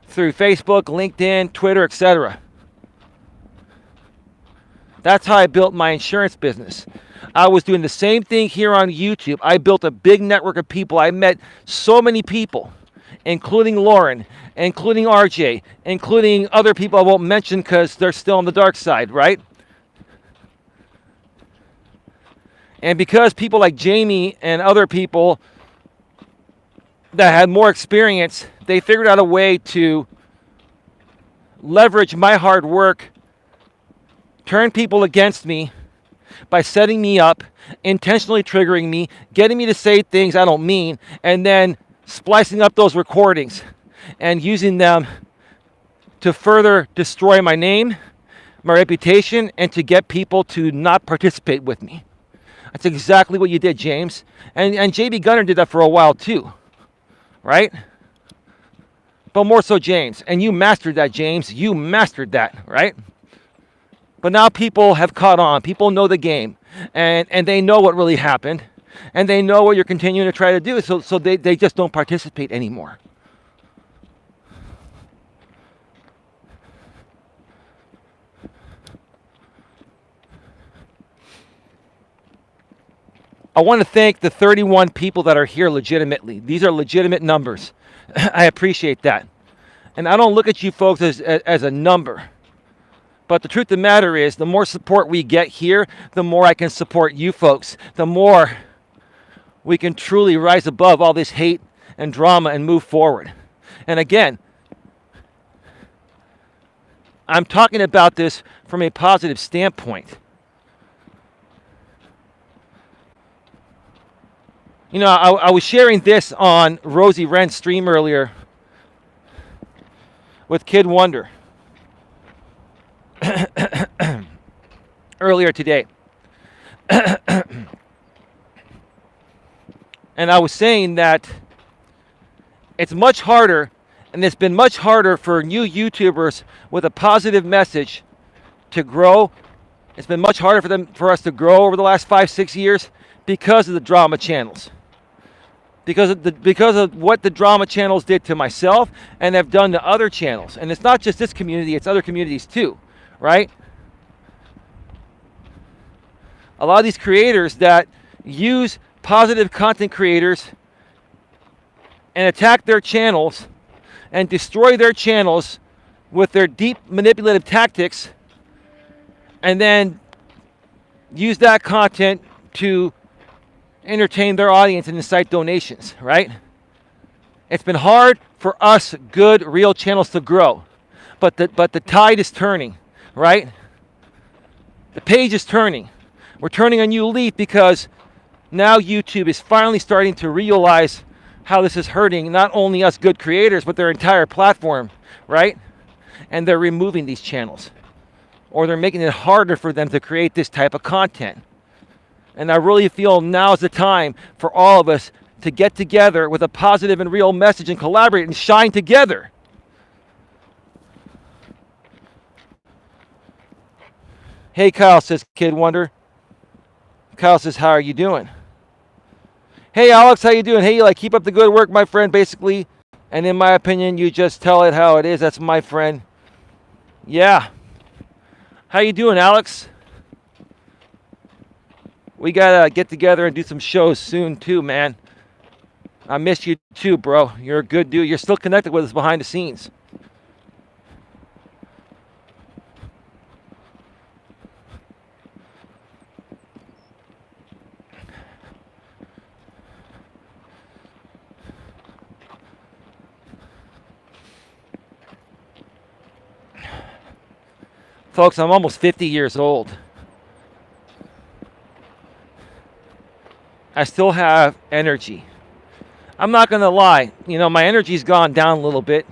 through Facebook, LinkedIn, Twitter, etc. That's how I built my insurance business. I was doing the same thing here on YouTube. I built a big network of people. I met so many people, including Lauren, including RJ, including other people I won't mention because they're still on the dark side, right? And because people like Jamie and other people that had more experience, they figured out a way to leverage my hard work, turn people against me by setting me up, intentionally triggering me, getting me to say things I don't mean, and then splicing up those recordings and using them to further destroy my name, my reputation, and to get people to not participate with me. That's exactly what you did, James. And JB Gunner did that for a while too, right? But more so James. And you mastered that, James. You mastered that, right? But now people have caught on. People know the game. And they know what really happened. And they know what you're continuing to try to do. So they just don't participate anymore. I want to thank the 31 people that are here legitimately. These are legitimate numbers. I appreciate that. And I don't look at you folks as a number. But the truth of the matter is, the more support we get here, the more I can support you folks. The more we can truly rise above all this hate and drama and move forward. And again, I'm talking about this from a positive standpoint. You know, I was sharing this on Rosie Wren's stream earlier with Kid Wonder. Earlier today. And I was saying that it's much harder And it's been much harder for new YouTubers with a positive message to grow. It's been much harder for us to grow over the last 5-6 years because of the drama channels. Because of what the drama channels did to myself and have done to other channels. And it's not just this community, it's other communities too, right? A lot of these creators that use positive content creators and attack their channels and destroy their channels with their deep manipulative tactics, and then use that content to entertain their audience and incite donations, right? It's been hard for us good, real channels to grow, but the tide is turning, right? The page is turning. We're turning a new leaf because now YouTube is finally starting to realize how this is hurting not only us good creators, but their entire platform, right? And they're removing these channels, or they're making it harder for them to create this type of content. And I really feel now is the time for all of us to get together with a positive and real message and collaborate and shine together. Hey, Kyle, says Kid Wonder. Kyle says, how are you doing? Hey, Alex, how you doing? Hey, Eli, keep up the good work, my friend, basically. And in my opinion, you just tell it how it is. That's my friend. Yeah. How you doing, Alex? We got to get together and do some shows soon, too, man. I miss you, too, bro. You're a good dude. You're still connected with us behind the scenes. Folks, I'm almost 50 years old. I still have energy. I'm not going to lie. You know, my energy's gone down a little bit.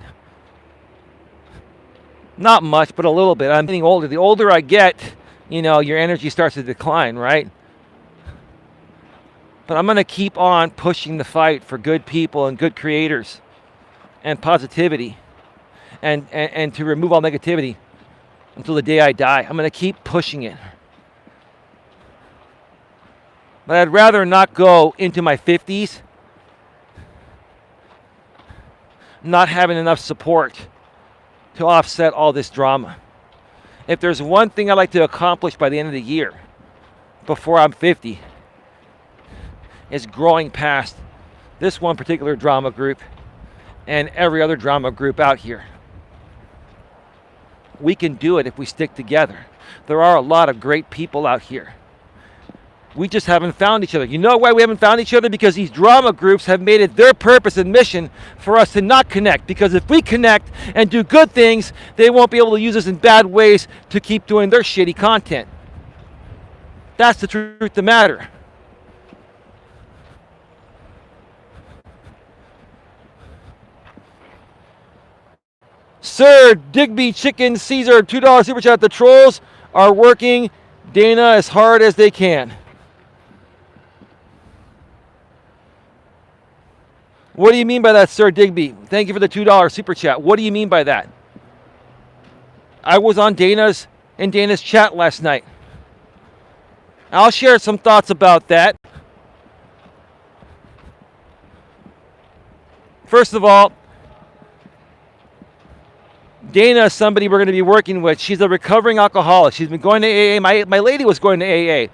Not much, but a little bit. I'm getting older. The older I get, you know, your energy starts to decline, right? But I'm going to keep on pushing the fight for good people and good creators and positivity and to remove all negativity until the day I die. I'm going to keep pushing it. But I'd rather not go into my 50s not having enough support to offset all this drama. If there's one thing I'd like to accomplish by the end of the year, before I'm 50, is growing past this one particular drama group and every other drama group out here. We can do it if we stick together. There are a lot of great people out here. We just haven't found each other. You know why we haven't found each other? Because these drama groups have made it their purpose and mission for us to not connect. Because if we connect and do good things, they won't be able to use us in bad ways to keep doing their shitty content. That's the truth of the matter. Sir Digby Chicken Caesar, $2 super chat. The trolls are working Dana as hard as they can. What do you mean by that, Sir Digby? Thank you for the $2 super chat. What do you mean by that? I was on Dana's chat last night. I'll share some thoughts about that. First of all, Dana is somebody we're going to be working with. She's a recovering alcoholic. She's been going to AA. My lady was going to AA.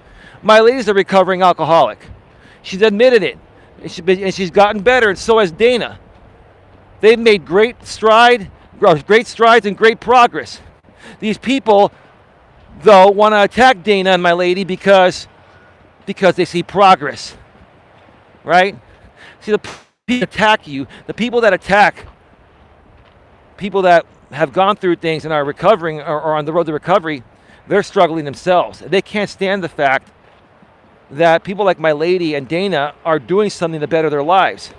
My lady's a recovering alcoholic. She's admitted it. And she's gotten better, and so has Dana. They've made great strides and great progress. These people, though, want to attack Dana and my lady because they see progress, right? See, the people that attack you, the people that attack people that have gone through things and are recovering or on the road to recovery, they're struggling themselves. They can't stand the fact that people like my lady and Dana are doing something to better their lives.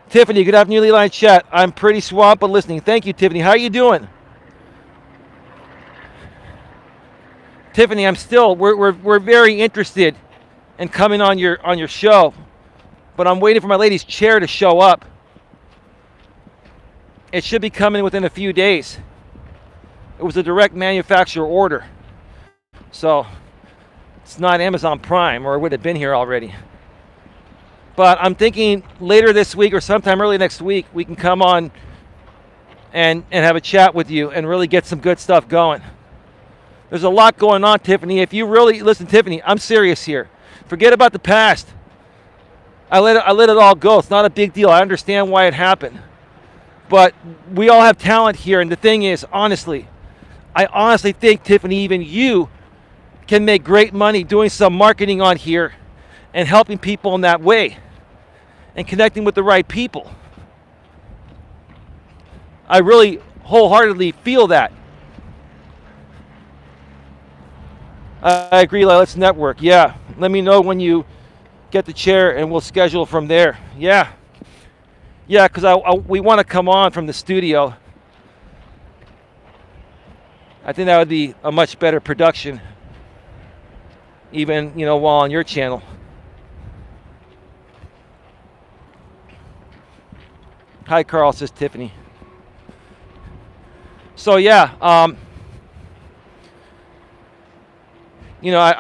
Tiffany, good afternoon, Eli in chat. I'm pretty swamped but listening. Thank you, Tiffany. How are you doing? Tiffany, we're very interested and coming on your show, but I'm waiting for my lady's chair to show up. It should be coming within a few days. It was a direct manufacturer order. So it's not Amazon Prime, or it would have been here already. But I'm thinking later this week or sometime early next week, we can come on and have a chat with you and really get some good stuff going. There's a lot going on, Tiffany. If you really, listen, Tiffany, I'm serious here. Forget about the past. I let it all go. It's not a big deal. I understand why it happened. But we all have talent here. And the thing is, honestly, I honestly think, Tiffany, even you can make great money doing some marketing on here and helping people in that way and connecting with the right people. I really wholeheartedly feel that. I agree, let's network. Yeah, let me know when you get the chair and we'll schedule from there. Yeah, because we want to come on from the studio. I think that would be a much better production, even, while on your channel. Hi, Carl, says Tiffany. So yeah, I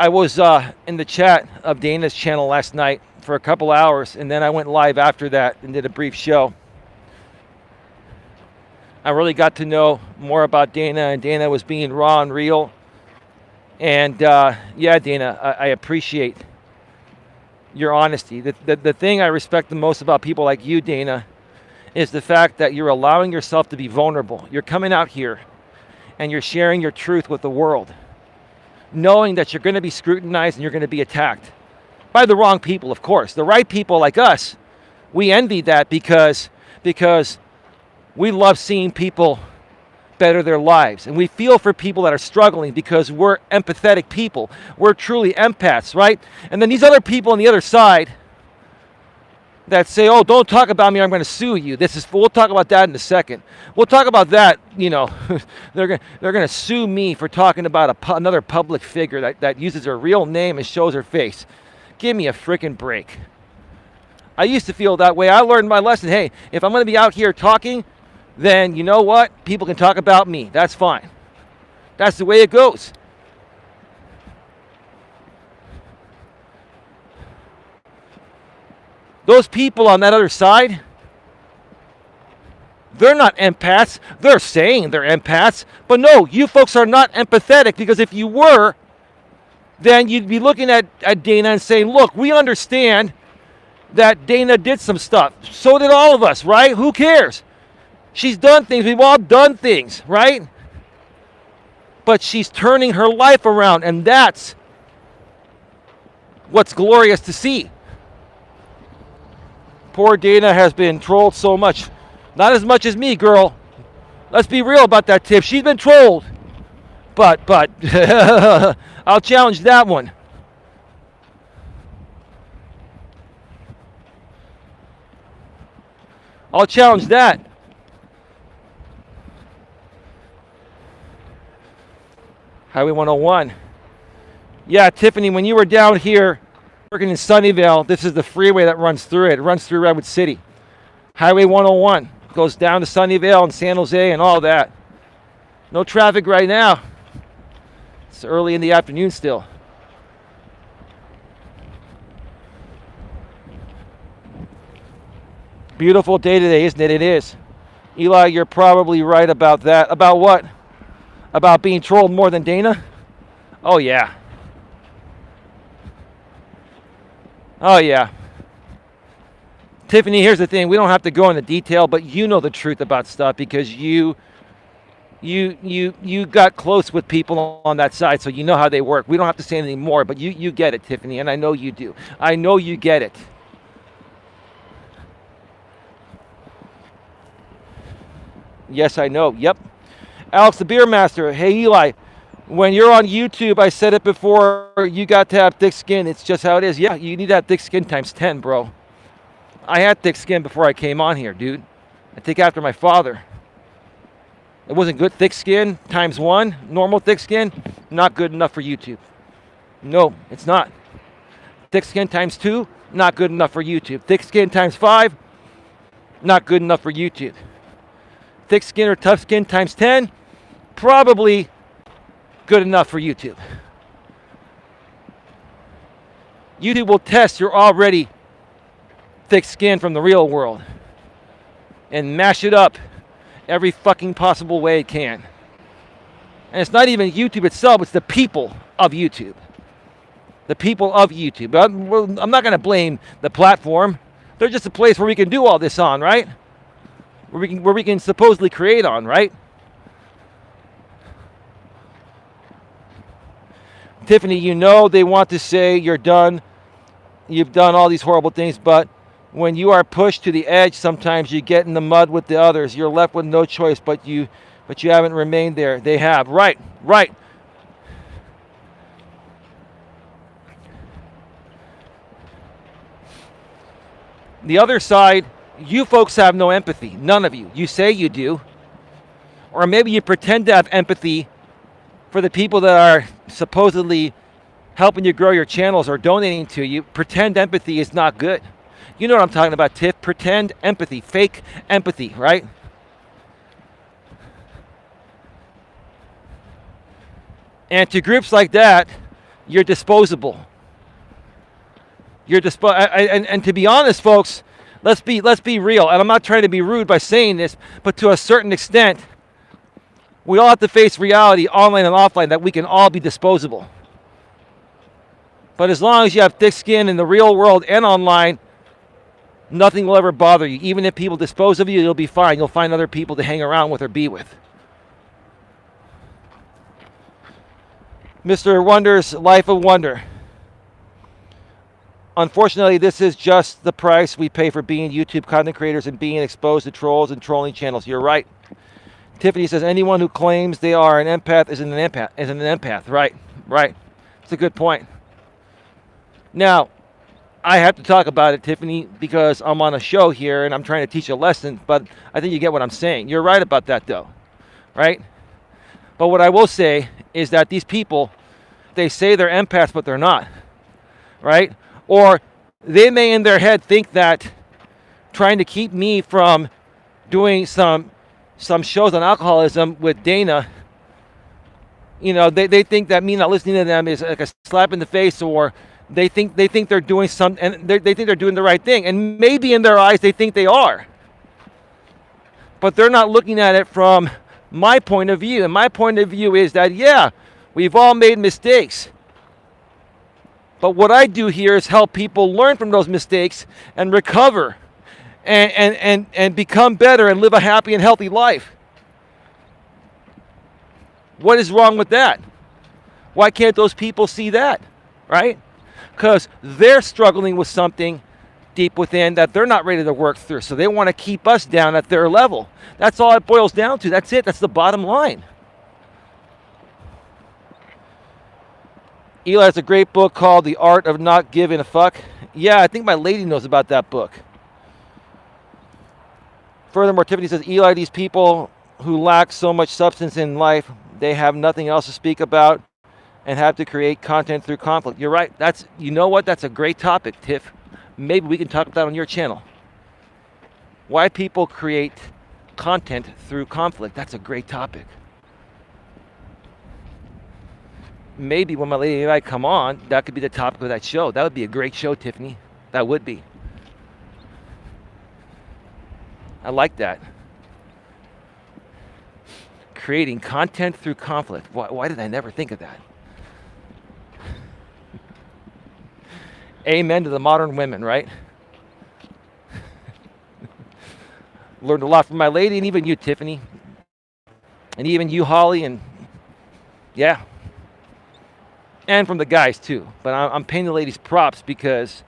was in the chat of Dana's channel last night for a couple hours, and then I went live after that and did a brief show. I really got to know more about Dana, and Dana was being raw and real. And yeah, Dana, I appreciate your honesty. The thing I respect the most about people like you, Dana, is the fact that you're allowing yourself to be vulnerable. You're coming out here and you're sharing your truth with the world, knowing that you're going to be scrutinized and you're going to be attacked by the wrong people, of course. The right people like us, we envy that because we love seeing people better their lives. And we feel for people that are struggling because we're empathetic people. We're truly empaths, right? And then these other people on the other side that say, oh, don't talk about me or I'm going to sue you. We'll talk about that in a second. We'll talk about that, they're going to sue me for talking about another public figure that uses her real name and shows her face. Give me a freaking break. I used to feel that way. I learned my lesson. Hey, if I'm going to be out here talking, then you know what? People can talk about me. That's fine. That's the way it goes. Those people on that other side, they're not empaths. They're saying they're empaths. But no, you folks are not empathetic, because if you were, then you'd be looking at Dana and saying, look, we understand that Dana did some stuff. So did all of us, right? Who cares? She's done things. We've all done things, right? But she's turning her life around, and that's what's glorious to see. Poor Dana has been trolled so much. Not as much as me, girl. Let's be real about that, Tiff. She's been trolled. But I'll challenge that one. I'll challenge that. Highway 101. Yeah, Tiffany, when you were down here working in Sunnyvale, this is the freeway that runs through it. It runs through Redwood City. Highway 101 goes down to Sunnyvale and San Jose and all that. No traffic right now. It's early in the afternoon still. Beautiful day today, isn't it? It is. Eli, you're probably right about that. About what? About being trolled more than Dana? Oh, yeah. Oh, yeah. Tiffany, here's the thing. We don't have to go into detail, but you know the truth about stuff because you got close with people on that side, so you know how they work. We don't have to say anything more, but you get it, Tiffany, and I know you do. I know you get it. Yes, I know. Yep. Alex the Beer Master. Hey, Eli, when you're on YouTube, I said it before, you got to have thick skin. It's just how it is. Yeah, you need to have thick skin times 10, bro. I had thick skin before I came on here, dude. I take after my father. It wasn't good thick skin times 1. Normal thick skin, not good enough for YouTube. No, it's not. Thick skin times 2, not good enough for YouTube. Thick skin times 5, not good enough for YouTube. Thick skin or tough skin times 10, probably good enough for YouTube. YouTube will test your already thick skin from the real world and mash it up every fucking possible way it can. And it's not even YouTube itself, it's the people of YouTube. The people of YouTube. I'm not going to blame the platform. They're just a place where we can do all this on, right? Where we can supposedly create on, right? Tiffany, you know they want to say you're done. You've done all these horrible things, but when you are pushed to the edge, sometimes you get in the mud with the others. You're left with no choice, but you haven't remained there. They have. Right. The other side, you folks have no empathy. None of you. You say you do. Or maybe you pretend to have empathy for the people that are supposedly helping you grow your channels or donating to you. Pretend empathy is not good. You know what I'm talking about, Tiff. Pretend empathy. Fake empathy, right? And to groups like that, you're disposable. And to be honest, folks, let's be real. And I'm not trying to be rude by saying this, but to a certain extent, we all have to face reality, online and offline, that we can all be disposable. But as long as you have thick skin in the real world and online, nothing will ever bother you. Even if people dispose of you, you'll be fine. You'll find other people to hang around with or be with. Mr. Wonder's Life of Wonder. Unfortunately, this is just the price we pay for being YouTube content creators and being exposed to trolls and trolling channels. You're right. Tiffany says anyone who claims they are an empath is an empath. Right. It's a good point. Now, I have to talk about it, Tiffany, because I'm on a show here and I'm trying to teach a lesson, but I think you get what I'm saying. You're right about that, though, right? But what I will say is that these people, they say they're empaths, but they're not, right? Or they may in their head think that trying to keep me from doing some shows on alcoholism with Dana, you know, they think that me not listening to them is like a slap in the face, or they think they're doing and they think they're doing the right thing, and maybe in their eyes they think they are, but they're not looking at it from my point of view. And my point of view is that, yeah, we've all made mistakes, but what I do here is help people learn from those mistakes and recover and become better and live a happy and healthy life. What is wrong with that? Why can't those people see that, right? Because they're struggling with something deep within that they're not ready to work through. So they want to keep us down at their level. That's all it boils down to. That's it. That's the bottom line. Eli has a great book called The Art of Not Giving a Fuck. Yeah, I think my lady knows about that book. Furthermore, Tiffany says, Eli, these people who lack so much substance in life, they have nothing else to speak about and have to create content through conflict. You're right. You know what? That's a great topic, Tiff. Maybe we can talk about that on your channel. Why people create content through conflict. That's a great topic. Maybe when my lady and I come on, that could be the topic of that show. That would be a great show, Tiffany. That would be. I like that. Creating content through conflict. Why did I never think of that? Amen to the modern women, right? Learned a lot from my lady, and even you, Tiffany. And even you, Holly, and yeah. And from the guys, too. But I'm paying the ladies props because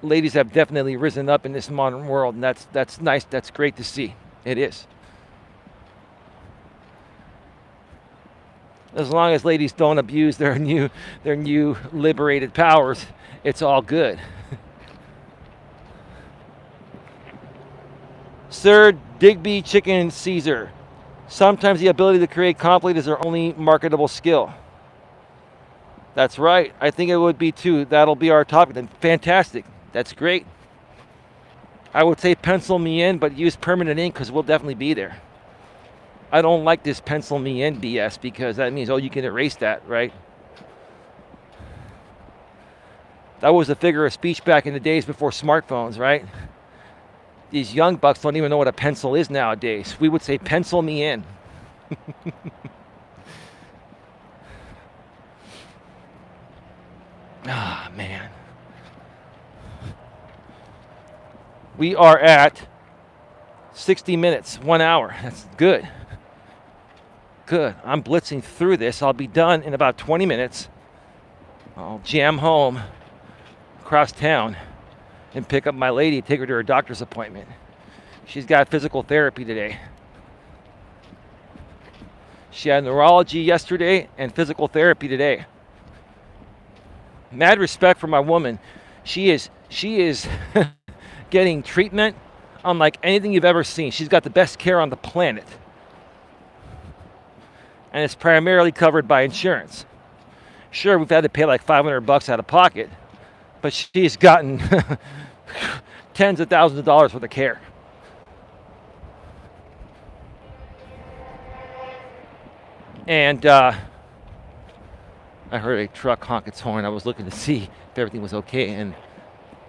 ladies have definitely risen up in this modern world, and that's nice. That's great to see. It is. As long as ladies don't abuse their new liberated powers, it's all good. Sir Digby Chicken Caesar. Sometimes the ability to create conflict is their only marketable skill. That's right. I think it would be too. That'll be our topic then. Fantastic. That's great. I would say pencil me in, but use permanent ink because we'll definitely be there. I don't like this pencil me in BS because that means, oh, you can erase that, right? That was a figure of speech back in the days before smartphones, right? These young bucks don't even know what a pencil is nowadays. We would say pencil me in. Ah, man. We are at 60 minutes, 1 hour. That's good. Good. I'm blitzing through this. I'll be done in about 20 minutes. I'll jam home across town and pick up my lady, take her to her doctor's appointment. She's got physical therapy today. She had neurology yesterday and physical therapy today. Mad respect for my woman. She is getting treatment unlike anything you've ever seen. She's got the best care on the planet. And it's primarily covered by insurance. Sure, we've had to pay like $500 out of pocket, but she's gotten tens of thousands of dollars worth of care. And I heard a truck honk its horn. I was looking to see if everything was okay, and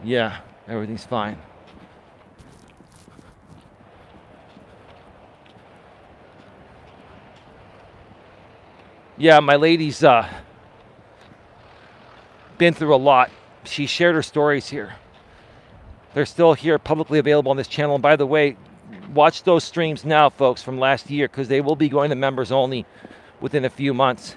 yeah, everything's fine. Yeah, my lady's been through a lot. She shared her stories here. They're still here, publicly available on this channel. And by the way, watch those streams now, folks, from last year, because they will be going to members only within a few months.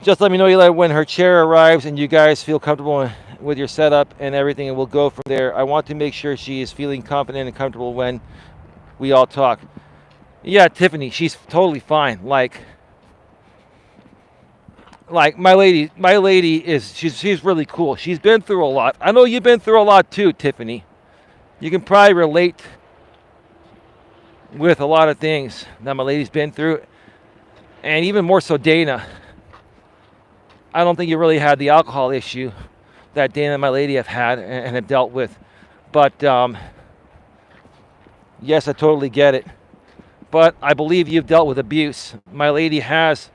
Just let me know, Eli, when her chair arrives and you guys feel comfortable with your setup and everything, and we'll go from there. I want to make sure she is feeling confident and comfortable when we all talk. Yeah, Tiffany, she's totally fine. Like my lady is, she's really cool. She's been through a lot. I know you've been through a lot too, Tiffany. You can probably relate with a lot of things that my lady's been through, and even more so Dana. I don't think you really had the alcohol issue that Dana and my lady have had and have dealt with. But yes, I totally get it. But I believe you've dealt with abuse. My lady has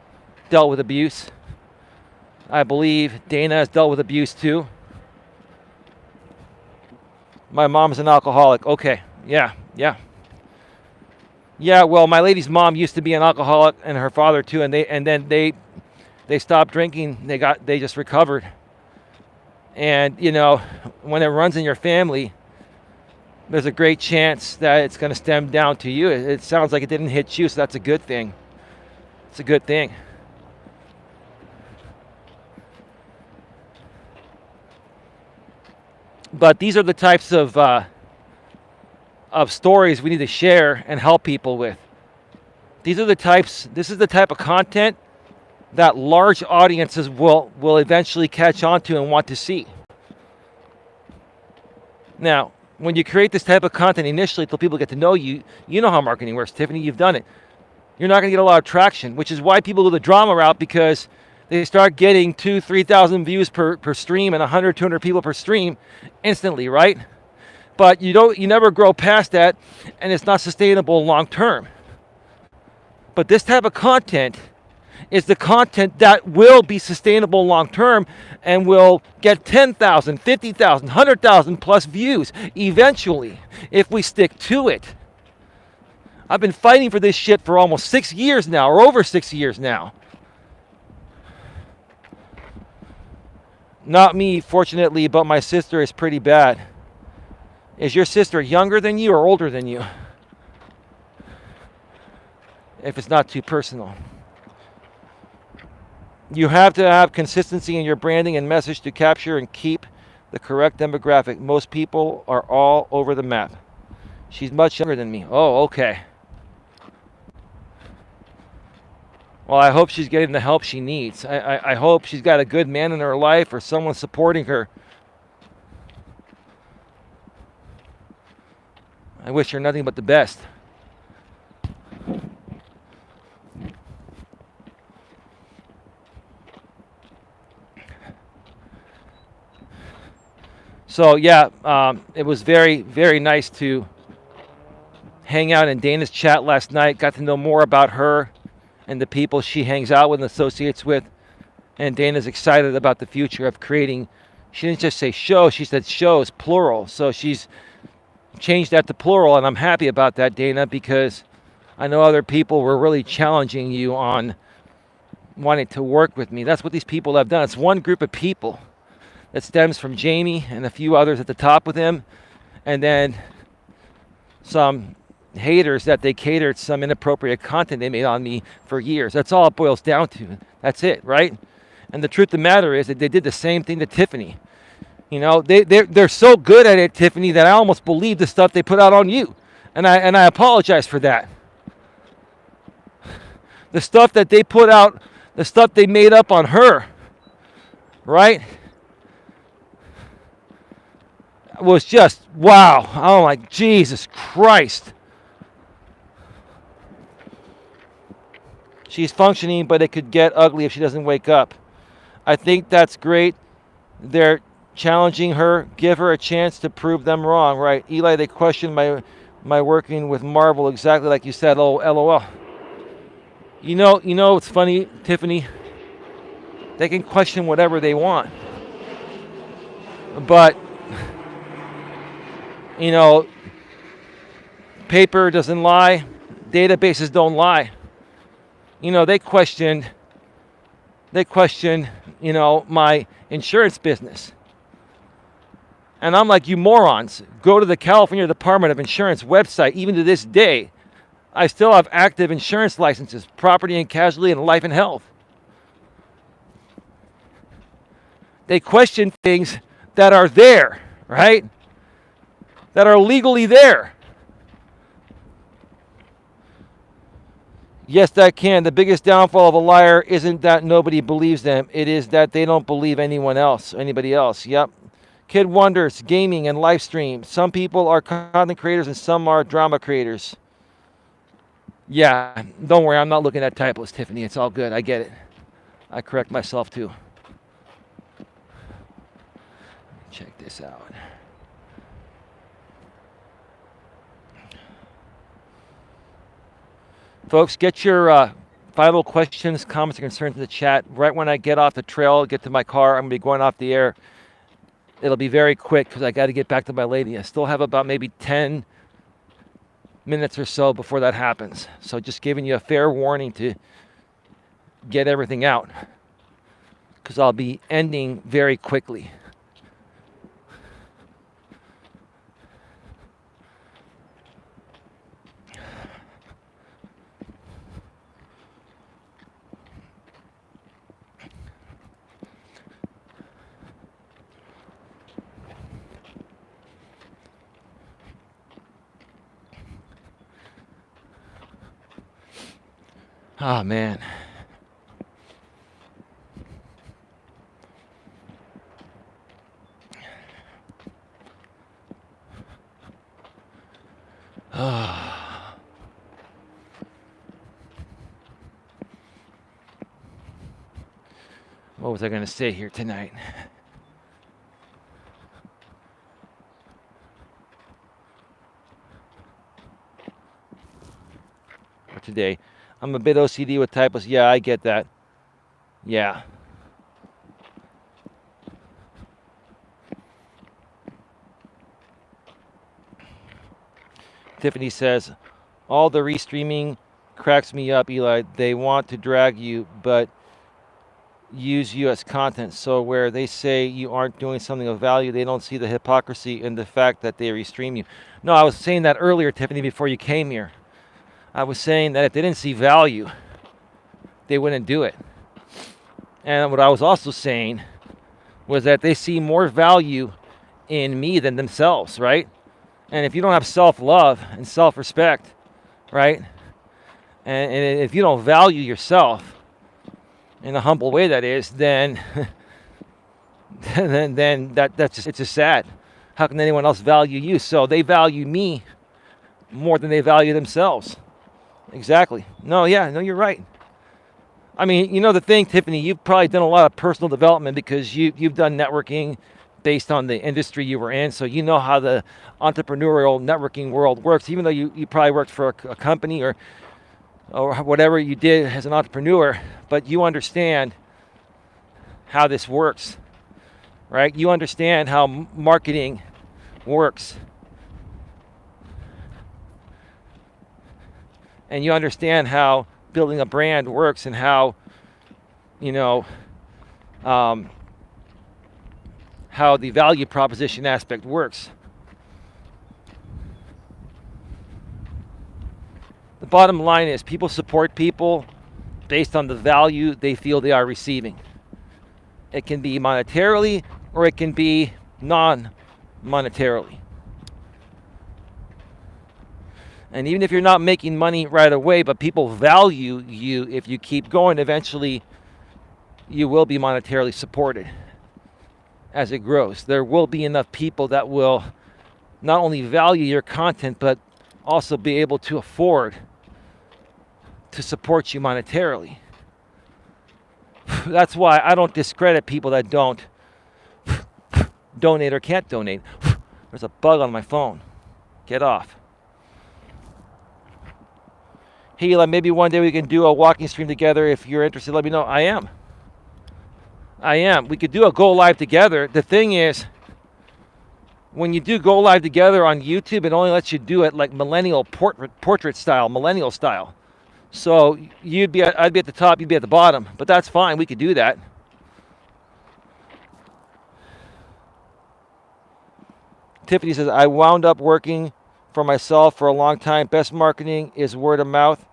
dealt with abuse. I believe Dana has dealt with abuse too. My mom's an alcoholic. Okay, yeah. Yeah, well, my lady's mom used to be an alcoholic, and her father too, and then they stopped drinking. They just recovered. And you know, when it runs in your family, there's a great chance that it's going to stem down to you. It sounds like it didn't hit you, so that's a good thing. It's a good thing. But these are the types of stories we need to share and help people with. This is the type of content that large audiences will eventually catch on to and want to see. Now, when you create this type of content initially till people get to know you, you know how marketing works, Tiffany, you've done it. You're not going to get a lot of traction, which is why people go the drama route, because they start getting 2,000-3,000 views per stream and 100-200 people per stream instantly, right? But you never grow past that, and it's not sustainable long term. But this type of content is the content that will be sustainable long term and will get 10,000, 50,000, 100,000 plus views eventually if we stick to it. I've been fighting for this shit for almost 6 years now, or over 6 years now. Not me, fortunately, but my sister is pretty bad. Is your sister younger than you or older than you? If it's not too personal. You have to have consistency in your branding and message to capture and keep the correct demographic. Most people are all over the map. She's much younger than me. Oh, okay. Well, I hope she's getting the help she needs. I hope she's got a good man in her life or someone supporting her. I wish her nothing but the best. So yeah, it was very, very nice to hang out in Dana's chat last night. Got to know more about her and the people she hangs out with and associates with. And Dana's excited about the future of creating. She didn't just say show, she said shows, plural. So she's changed that to plural, and I'm happy about that, Dana, because I know other people were really challenging you on wanting to work with me. That's what these people have done. It's one group of people that stems from Jamie and a few others at the top with him, and then some haters that they catered some inappropriate content they made on me for years. That's all it boils down to. That's it, right? And the truth of the matter is that they did the same thing to Tiffany. You know, they're so good at it, Tiffany, that I almost believe the stuff they put out on you. And I apologize for that. The stuff that they put out, the stuff they made up on her, right? Was just, wow. I'm like, Jesus Christ. She's functioning, but it could get ugly if she doesn't wake up. I think that's great. They're challenging her. Give her a chance to prove them wrong, right? Eli, they questioned my working with Marvel exactly like you said. Oh, LOL. You know it's funny, Tiffany? They can question whatever they want. But, you know, paper doesn't lie. Databases don't lie. You know, they question, you know, my insurance business. And I'm like, you morons, go to the California Department of Insurance website. Even to this day, I still have active insurance licenses, property and casualty and life and health. They question things that are there, right? That are legally there. Yes, that can. The biggest downfall of a liar isn't that nobody believes them. It is that they don't believe anybody else. Yep. Kid Wonders, gaming and live stream. Some people are content creators and some are drama creators. Yeah, don't worry. I'm not looking at typos, Tiffany. It's all good. I get it. I correct myself too. Check this out. Folks, get your final questions, comments, or concerns in the chat. Right when I get off the trail, get to my car, I'm going to be going off the air. It'll be very quick because I got to get back to my lady. I still have about maybe 10 minutes or so before that happens. So just giving you a fair warning to get everything out because I'll be ending very quickly. Oh, man. What was I going to say here tonight? Or today. I'm a bit OCD with typos. Yeah, I get that. Yeah. Tiffany says, all the restreaming cracks me up, Eli. They want to drag you, but use you as content. So where they say you aren't doing something of value, they don't see the hypocrisy in the fact that they restream you. No, I was saying that earlier, Tiffany, before you came here. I was saying that if they didn't see value, they wouldn't do it. And what I was also saying was that they see more value in me than themselves, right? And if you don't have self-love and self-respect, right? And if you don't value yourself in a humble way, that is, then that's just, it's just sad. How can anyone else value you? So they value me more than they value themselves. Exactly. No, you're right. I mean, you know the thing, Tiffany, you've probably done a lot of personal development because you've done networking, based on the industry you were in. So you know how the entrepreneurial networking world works, even though you probably worked for a company or whatever you did as an entrepreneur, but you understand how this works, right? You understand how marketing works. And you understand how building a brand works and how, how the value proposition aspect works. The bottom line is people support people based on the value they feel they are receiving. It can be monetarily or it can be non-monetarily. And even if you're not making money right away, but people value you, if you keep going, eventually you will be monetarily supported as it grows. There will be enough people that will not only value your content, but also be able to afford to support you monetarily. That's why I don't discredit people that don't donate or can't donate. There's a bug on my phone. Get off. Hey, Eli, maybe one day we can do a walking stream together. If you're interested, let me know. I am. We could do a go live together. The thing is, when you do go live together on YouTube, it only lets you do it like millennial portrait style, millennial style. So I'd be at the top, you'd be at the bottom, but that's fine. We could do that. Tiffany says, I wound up working for myself for a long time. Best marketing is word of mouth.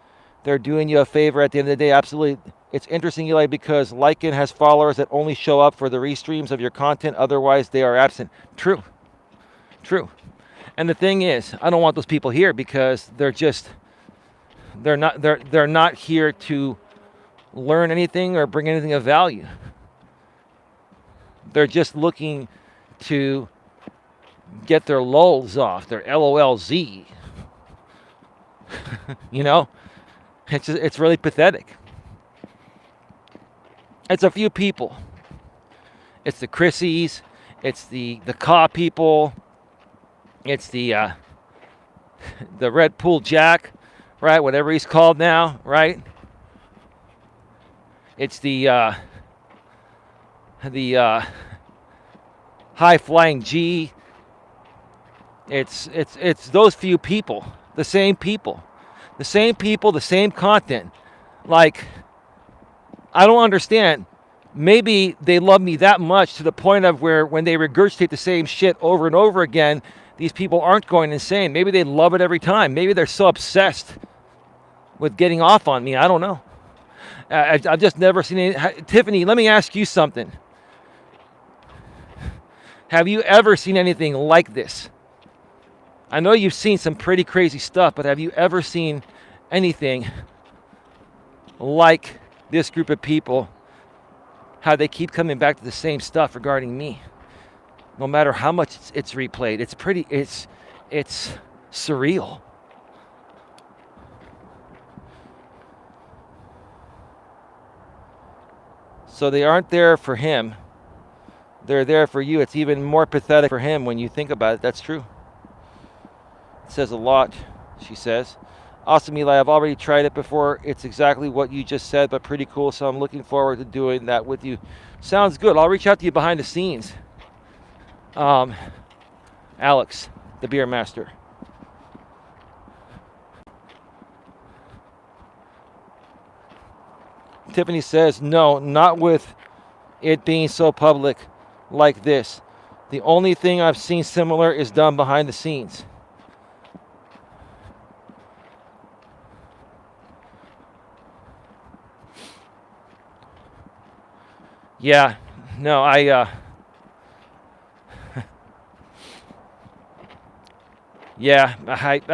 They're doing you a favor at the end of the day. Absolutely. It's interesting, Eli, because Lycan has followers that only show up for the restreams of your content. Otherwise, they are absent. True. And the thing is, I don't want those people here because they're not here to learn anything or bring anything of value. They're just looking to get their lulz off, their LOLZ. It's really pathetic. It's a few people. It's the Chrissies. It's the Caw people. It's the Red Pool Jack, right? Whatever he's called now, right? It's the high flying G. It's those few people, the same people, the same content. Like, I don't understand. Maybe they love me that much to the point of where when they regurgitate the same shit over and over again, these people aren't going insane. Maybe they love it every time. Maybe they're so obsessed with getting off on me. I don't know. I've just never seen any. Tiffany, let me ask you something. Have you ever seen anything like this? I know you've seen some pretty crazy stuff, but have you ever seen anything like this group of people, how they keep coming back to the same stuff regarding me? No matter how much it's replayed, it's surreal. So they aren't there for him. They're there for you. It's even more pathetic for him when you think about it. That's true. It says a lot, she says. Awesome, Eli. I've already tried it before. It's exactly what you just said, but pretty cool. So I'm looking forward to doing that with you. Sounds good. I'll reach out to you behind the scenes. Alex, the beer master. Tiffany says, no, not with it being so public like this. The only thing I've seen similar is done behind the scenes. Yeah, no,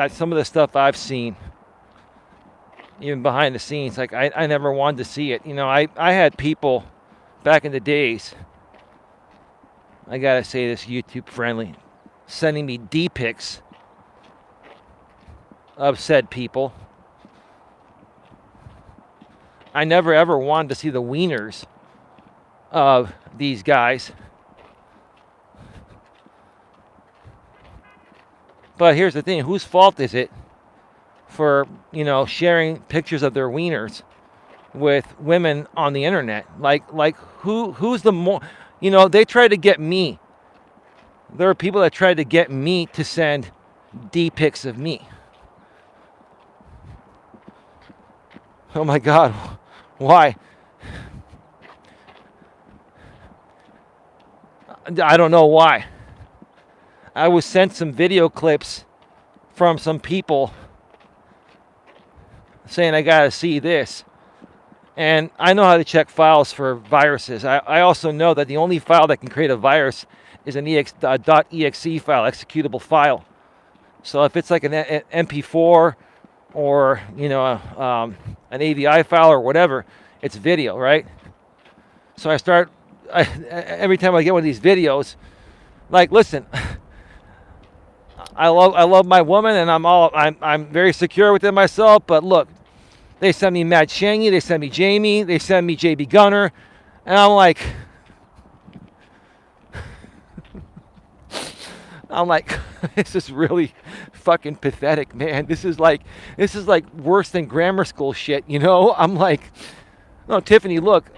some of the stuff I've seen, even behind the scenes, like I never wanted to see it. I had people back in the days, I gotta say this YouTube friendly, sending me D-pics of said people. I never ever wanted to see the wieners of these guys. But here's the thing: whose fault is it for sharing pictures of their wieners with women on the internet? Like who's the more? They try to get me. There are people that tried to get me to send D pics of me. Oh my God, why? I don't know why. I was sent some video clips from some people saying I gotta see this. And I know how to check files for viruses. I also know that the only file that can create a virus is an .exe file, executable file. So if it's like an MP4 or an AVI file or whatever, it's video, right? So every time I get one of these videos, like, listen, I love my woman, and I'm very secure within myself. But look, they send me Matt Shangy, they send me Jamie, they send me JB Gunner, and I'm like, this is really fucking pathetic, man. This is like worse than grammar school shit, I'm like, no, Tiffany, look,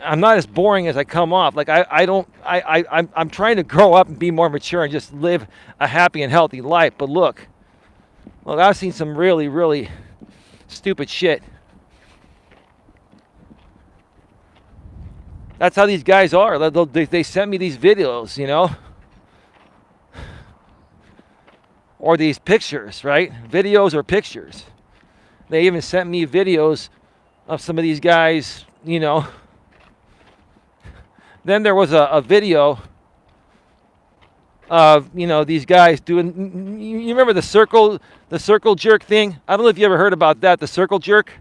I'm not as boring as I come off. Like I'm trying to grow up and be more mature and just live a happy and healthy life. But look, I've seen some really, really stupid shit. That's how these guys are. They send me these videos, or these pictures, right? Videos or pictures. They even sent me videos of some of these guys, Then there was a video of, these guys doing, you remember the circle jerk thing? I don't know if you ever heard about that, the circle jerk.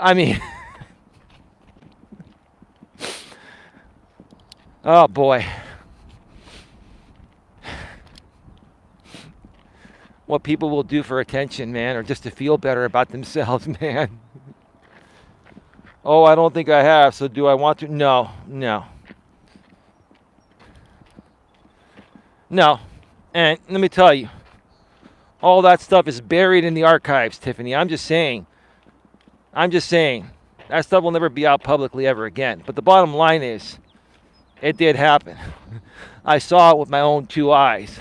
I mean, oh boy. What people will do for attention, man, or just to feel better about themselves, man. Oh, I don't think I have, so do I want to? No. And let me tell you, all that stuff is buried in the archives, Tiffany. I'm just saying. That stuff will never be out publicly ever again. But the bottom line is, it did happen. I saw it with my own two eyes.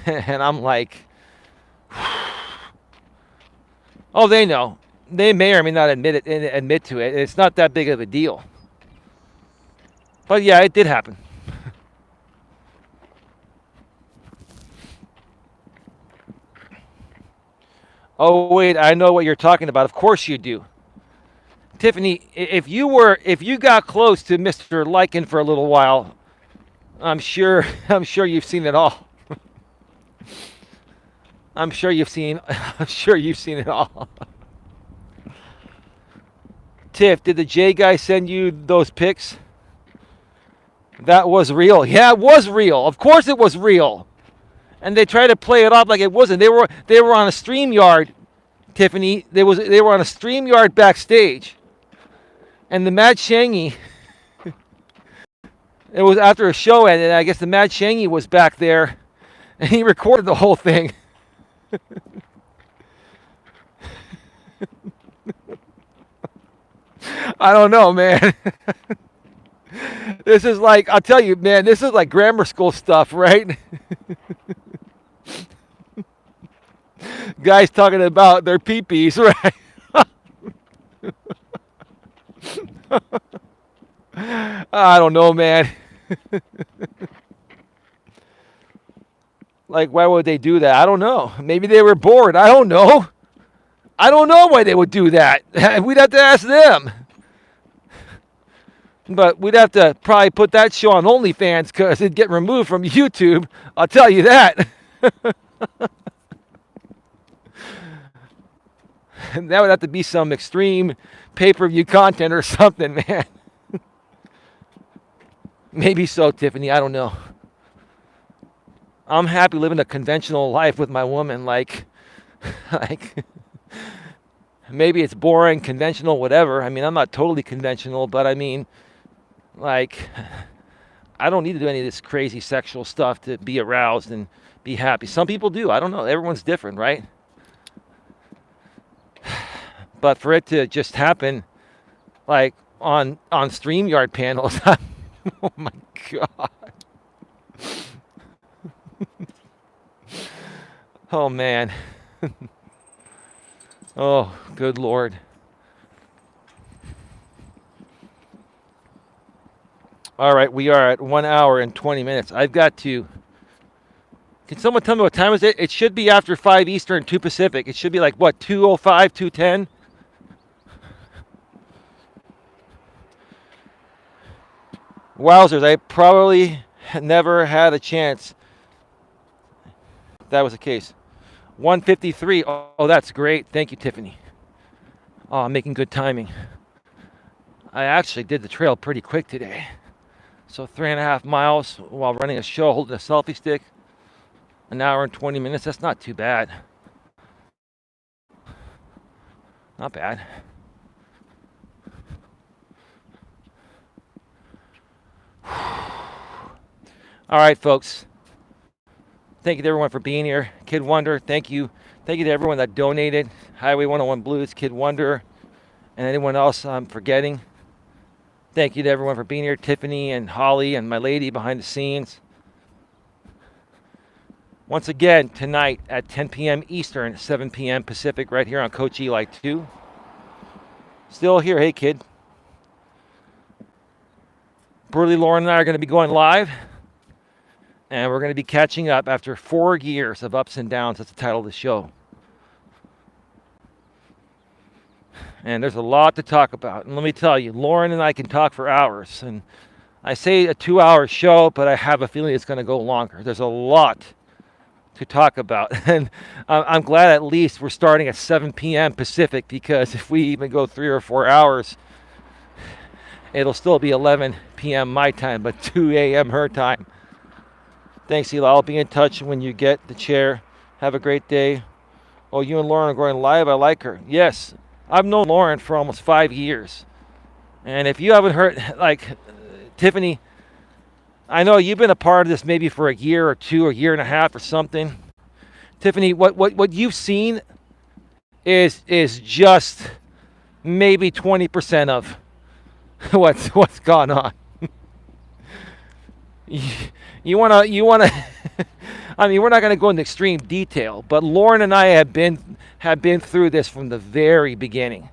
And I'm like, oh, they know. They may or may not admit to it. It's not that big of a deal. But yeah, it did happen. Oh wait, I know what you're talking about. Of course you do. Tiffany, if you got close to Mr. Lycan for a little while, I'm sure you've seen it all. I'm sure you've seen it all. Tiff, did the J guy send you those pics? That was real. Yeah, it was real. Of course it was real. And they try to play it off like it wasn't. They were on a StreamYard, Tiffany. They were on a StreamYard backstage. And the Mad Shangy, it was after a show ended, and I guess the Mad Shangy was back there, and he recorded the whole thing. I don't know, man. This is like, I'll tell you, man, this is like grammar school stuff, right? Guys talking about their pee-pees, right? I don't know, man. Like, why would they do that? I don't know. Maybe they were bored. I don't know. I don't know why they would do that. We'd have to ask them. But we'd have to probably put that show on OnlyFans because it'd get removed from YouTube. I'll tell you that. And that would have to be some extreme pay-per-view content or something, man. Maybe so, Tiffany. I don't know. I'm happy living a conventional life with my woman, like maybe it's boring, conventional, whatever. I mean, I'm not totally conventional, but I mean, like, I don't need to do any of this crazy sexual stuff to be aroused and be happy. Some people do. I don't know. Everyone's different, right? But for it to just happen, like, on StreamYard panels, oh my God. Oh, man. Oh, good Lord. All right, we are at 1 hour and 20 minutes. I've got to... Can someone tell me what time is it? It should be after 5 Eastern, 2 Pacific. It should be like, what, 2:05, 2:10? Wowzers, I probably never had a chance. That was the case. 1:53. Oh, that's great. Thank you, Tiffany. Oh, I'm making good timing. I actually did the trail pretty quick today. So 3.5 miles while running a show, holding a selfie stick. 1 hour and 20 minutes. That's not too bad. Not bad. All right, folks. Thank you to everyone for being here. Kid Wonder, thank you. Thank you to everyone that donated. Highway 101 Blues, Kid Wonder, and anyone else I'm forgetting. Thank you to everyone for being here. Tiffany and Holly and my lady behind the scenes. Once again, tonight at 10 p.m. Eastern, 7 p.m. Pacific, right here on Coach Eli 2. Still here. Hey, kid. Burley, Lauren, and I are going to be going live. And we're going to be catching up after 4 years of ups and downs. That's the title of the show. And there's a lot to talk about. And let me tell you, Lauren and I can talk for hours. And I say a 2-hour show, but I have a feeling it's going to go longer. There's a lot to talk about. And I'm glad at least we're starting at 7 p.m. Pacific, because if we even go 3 or 4 hours, it'll still be 11 p.m. my time, but 2 a.m. her time. Thanks, Eli. I'll be in touch when you get the chair. Have a great day. Oh, you and Lauren are going live? I like her. Yes. I've known Lauren for almost 5 years. And if you haven't heard, like, Tiffany, I know you've been a part of this maybe for a year or two, a year and a half or something. Tiffany, what you've seen is just maybe 20% of what's gone on. You wanna I mean, we're not gonna go into extreme detail, but Lauren and I have been through this from the very beginning.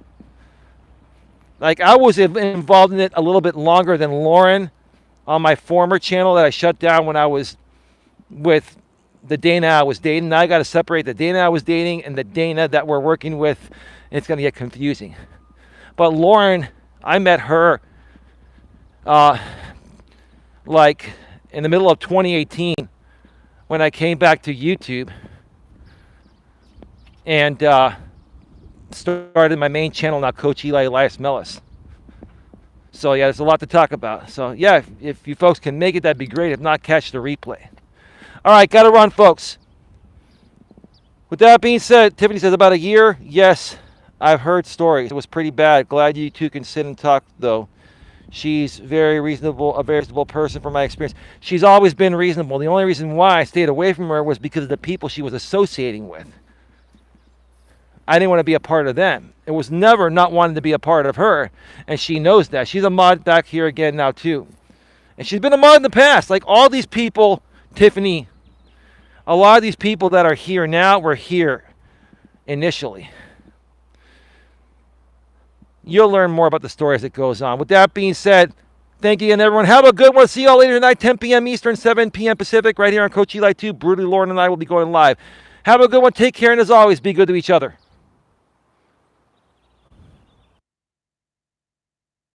Like, I was involved in it a little bit longer than Lauren on my former channel that I shut down when I was with the Dana I was dating. Now I got to separate the Dana I was dating and the Dana that we're working with. It's going to get confusing. But Lauren, I met her like in the middle of 2018 when I came back to YouTube and started my main channel now, Coach Eli, Elias, Melas. So yeah, there's a lot to talk about. So yeah, if you folks can make it, that'd be great. If not, catch the replay. All right, got to run, folks. With that being said, Tiffany says about a year. Yes, I've heard stories. It was pretty bad. Glad you two can sit and talk, though. She's very reasonable, a very reasonable person from my experience. She's always been reasonable. The only reason why I stayed away from her was because of the people she was associating with. I didn't want to be a part of them. It was never not wanting to be a part of her, and she knows that. She's a mod back here again now, too. And she's been a mod in the past. Like all these people, Tiffany, a lot of these people that are here now were here initially. You'll learn more about the story as it goes on. With that being said, thank you again, everyone. Have a good one. See you all later tonight, 10 p.m. Eastern, 7 p.m. Pacific, right here on Coach Eli 2. Brutally Lauren and I will be going live. Have a good one. Take care, and as always, be good to each other.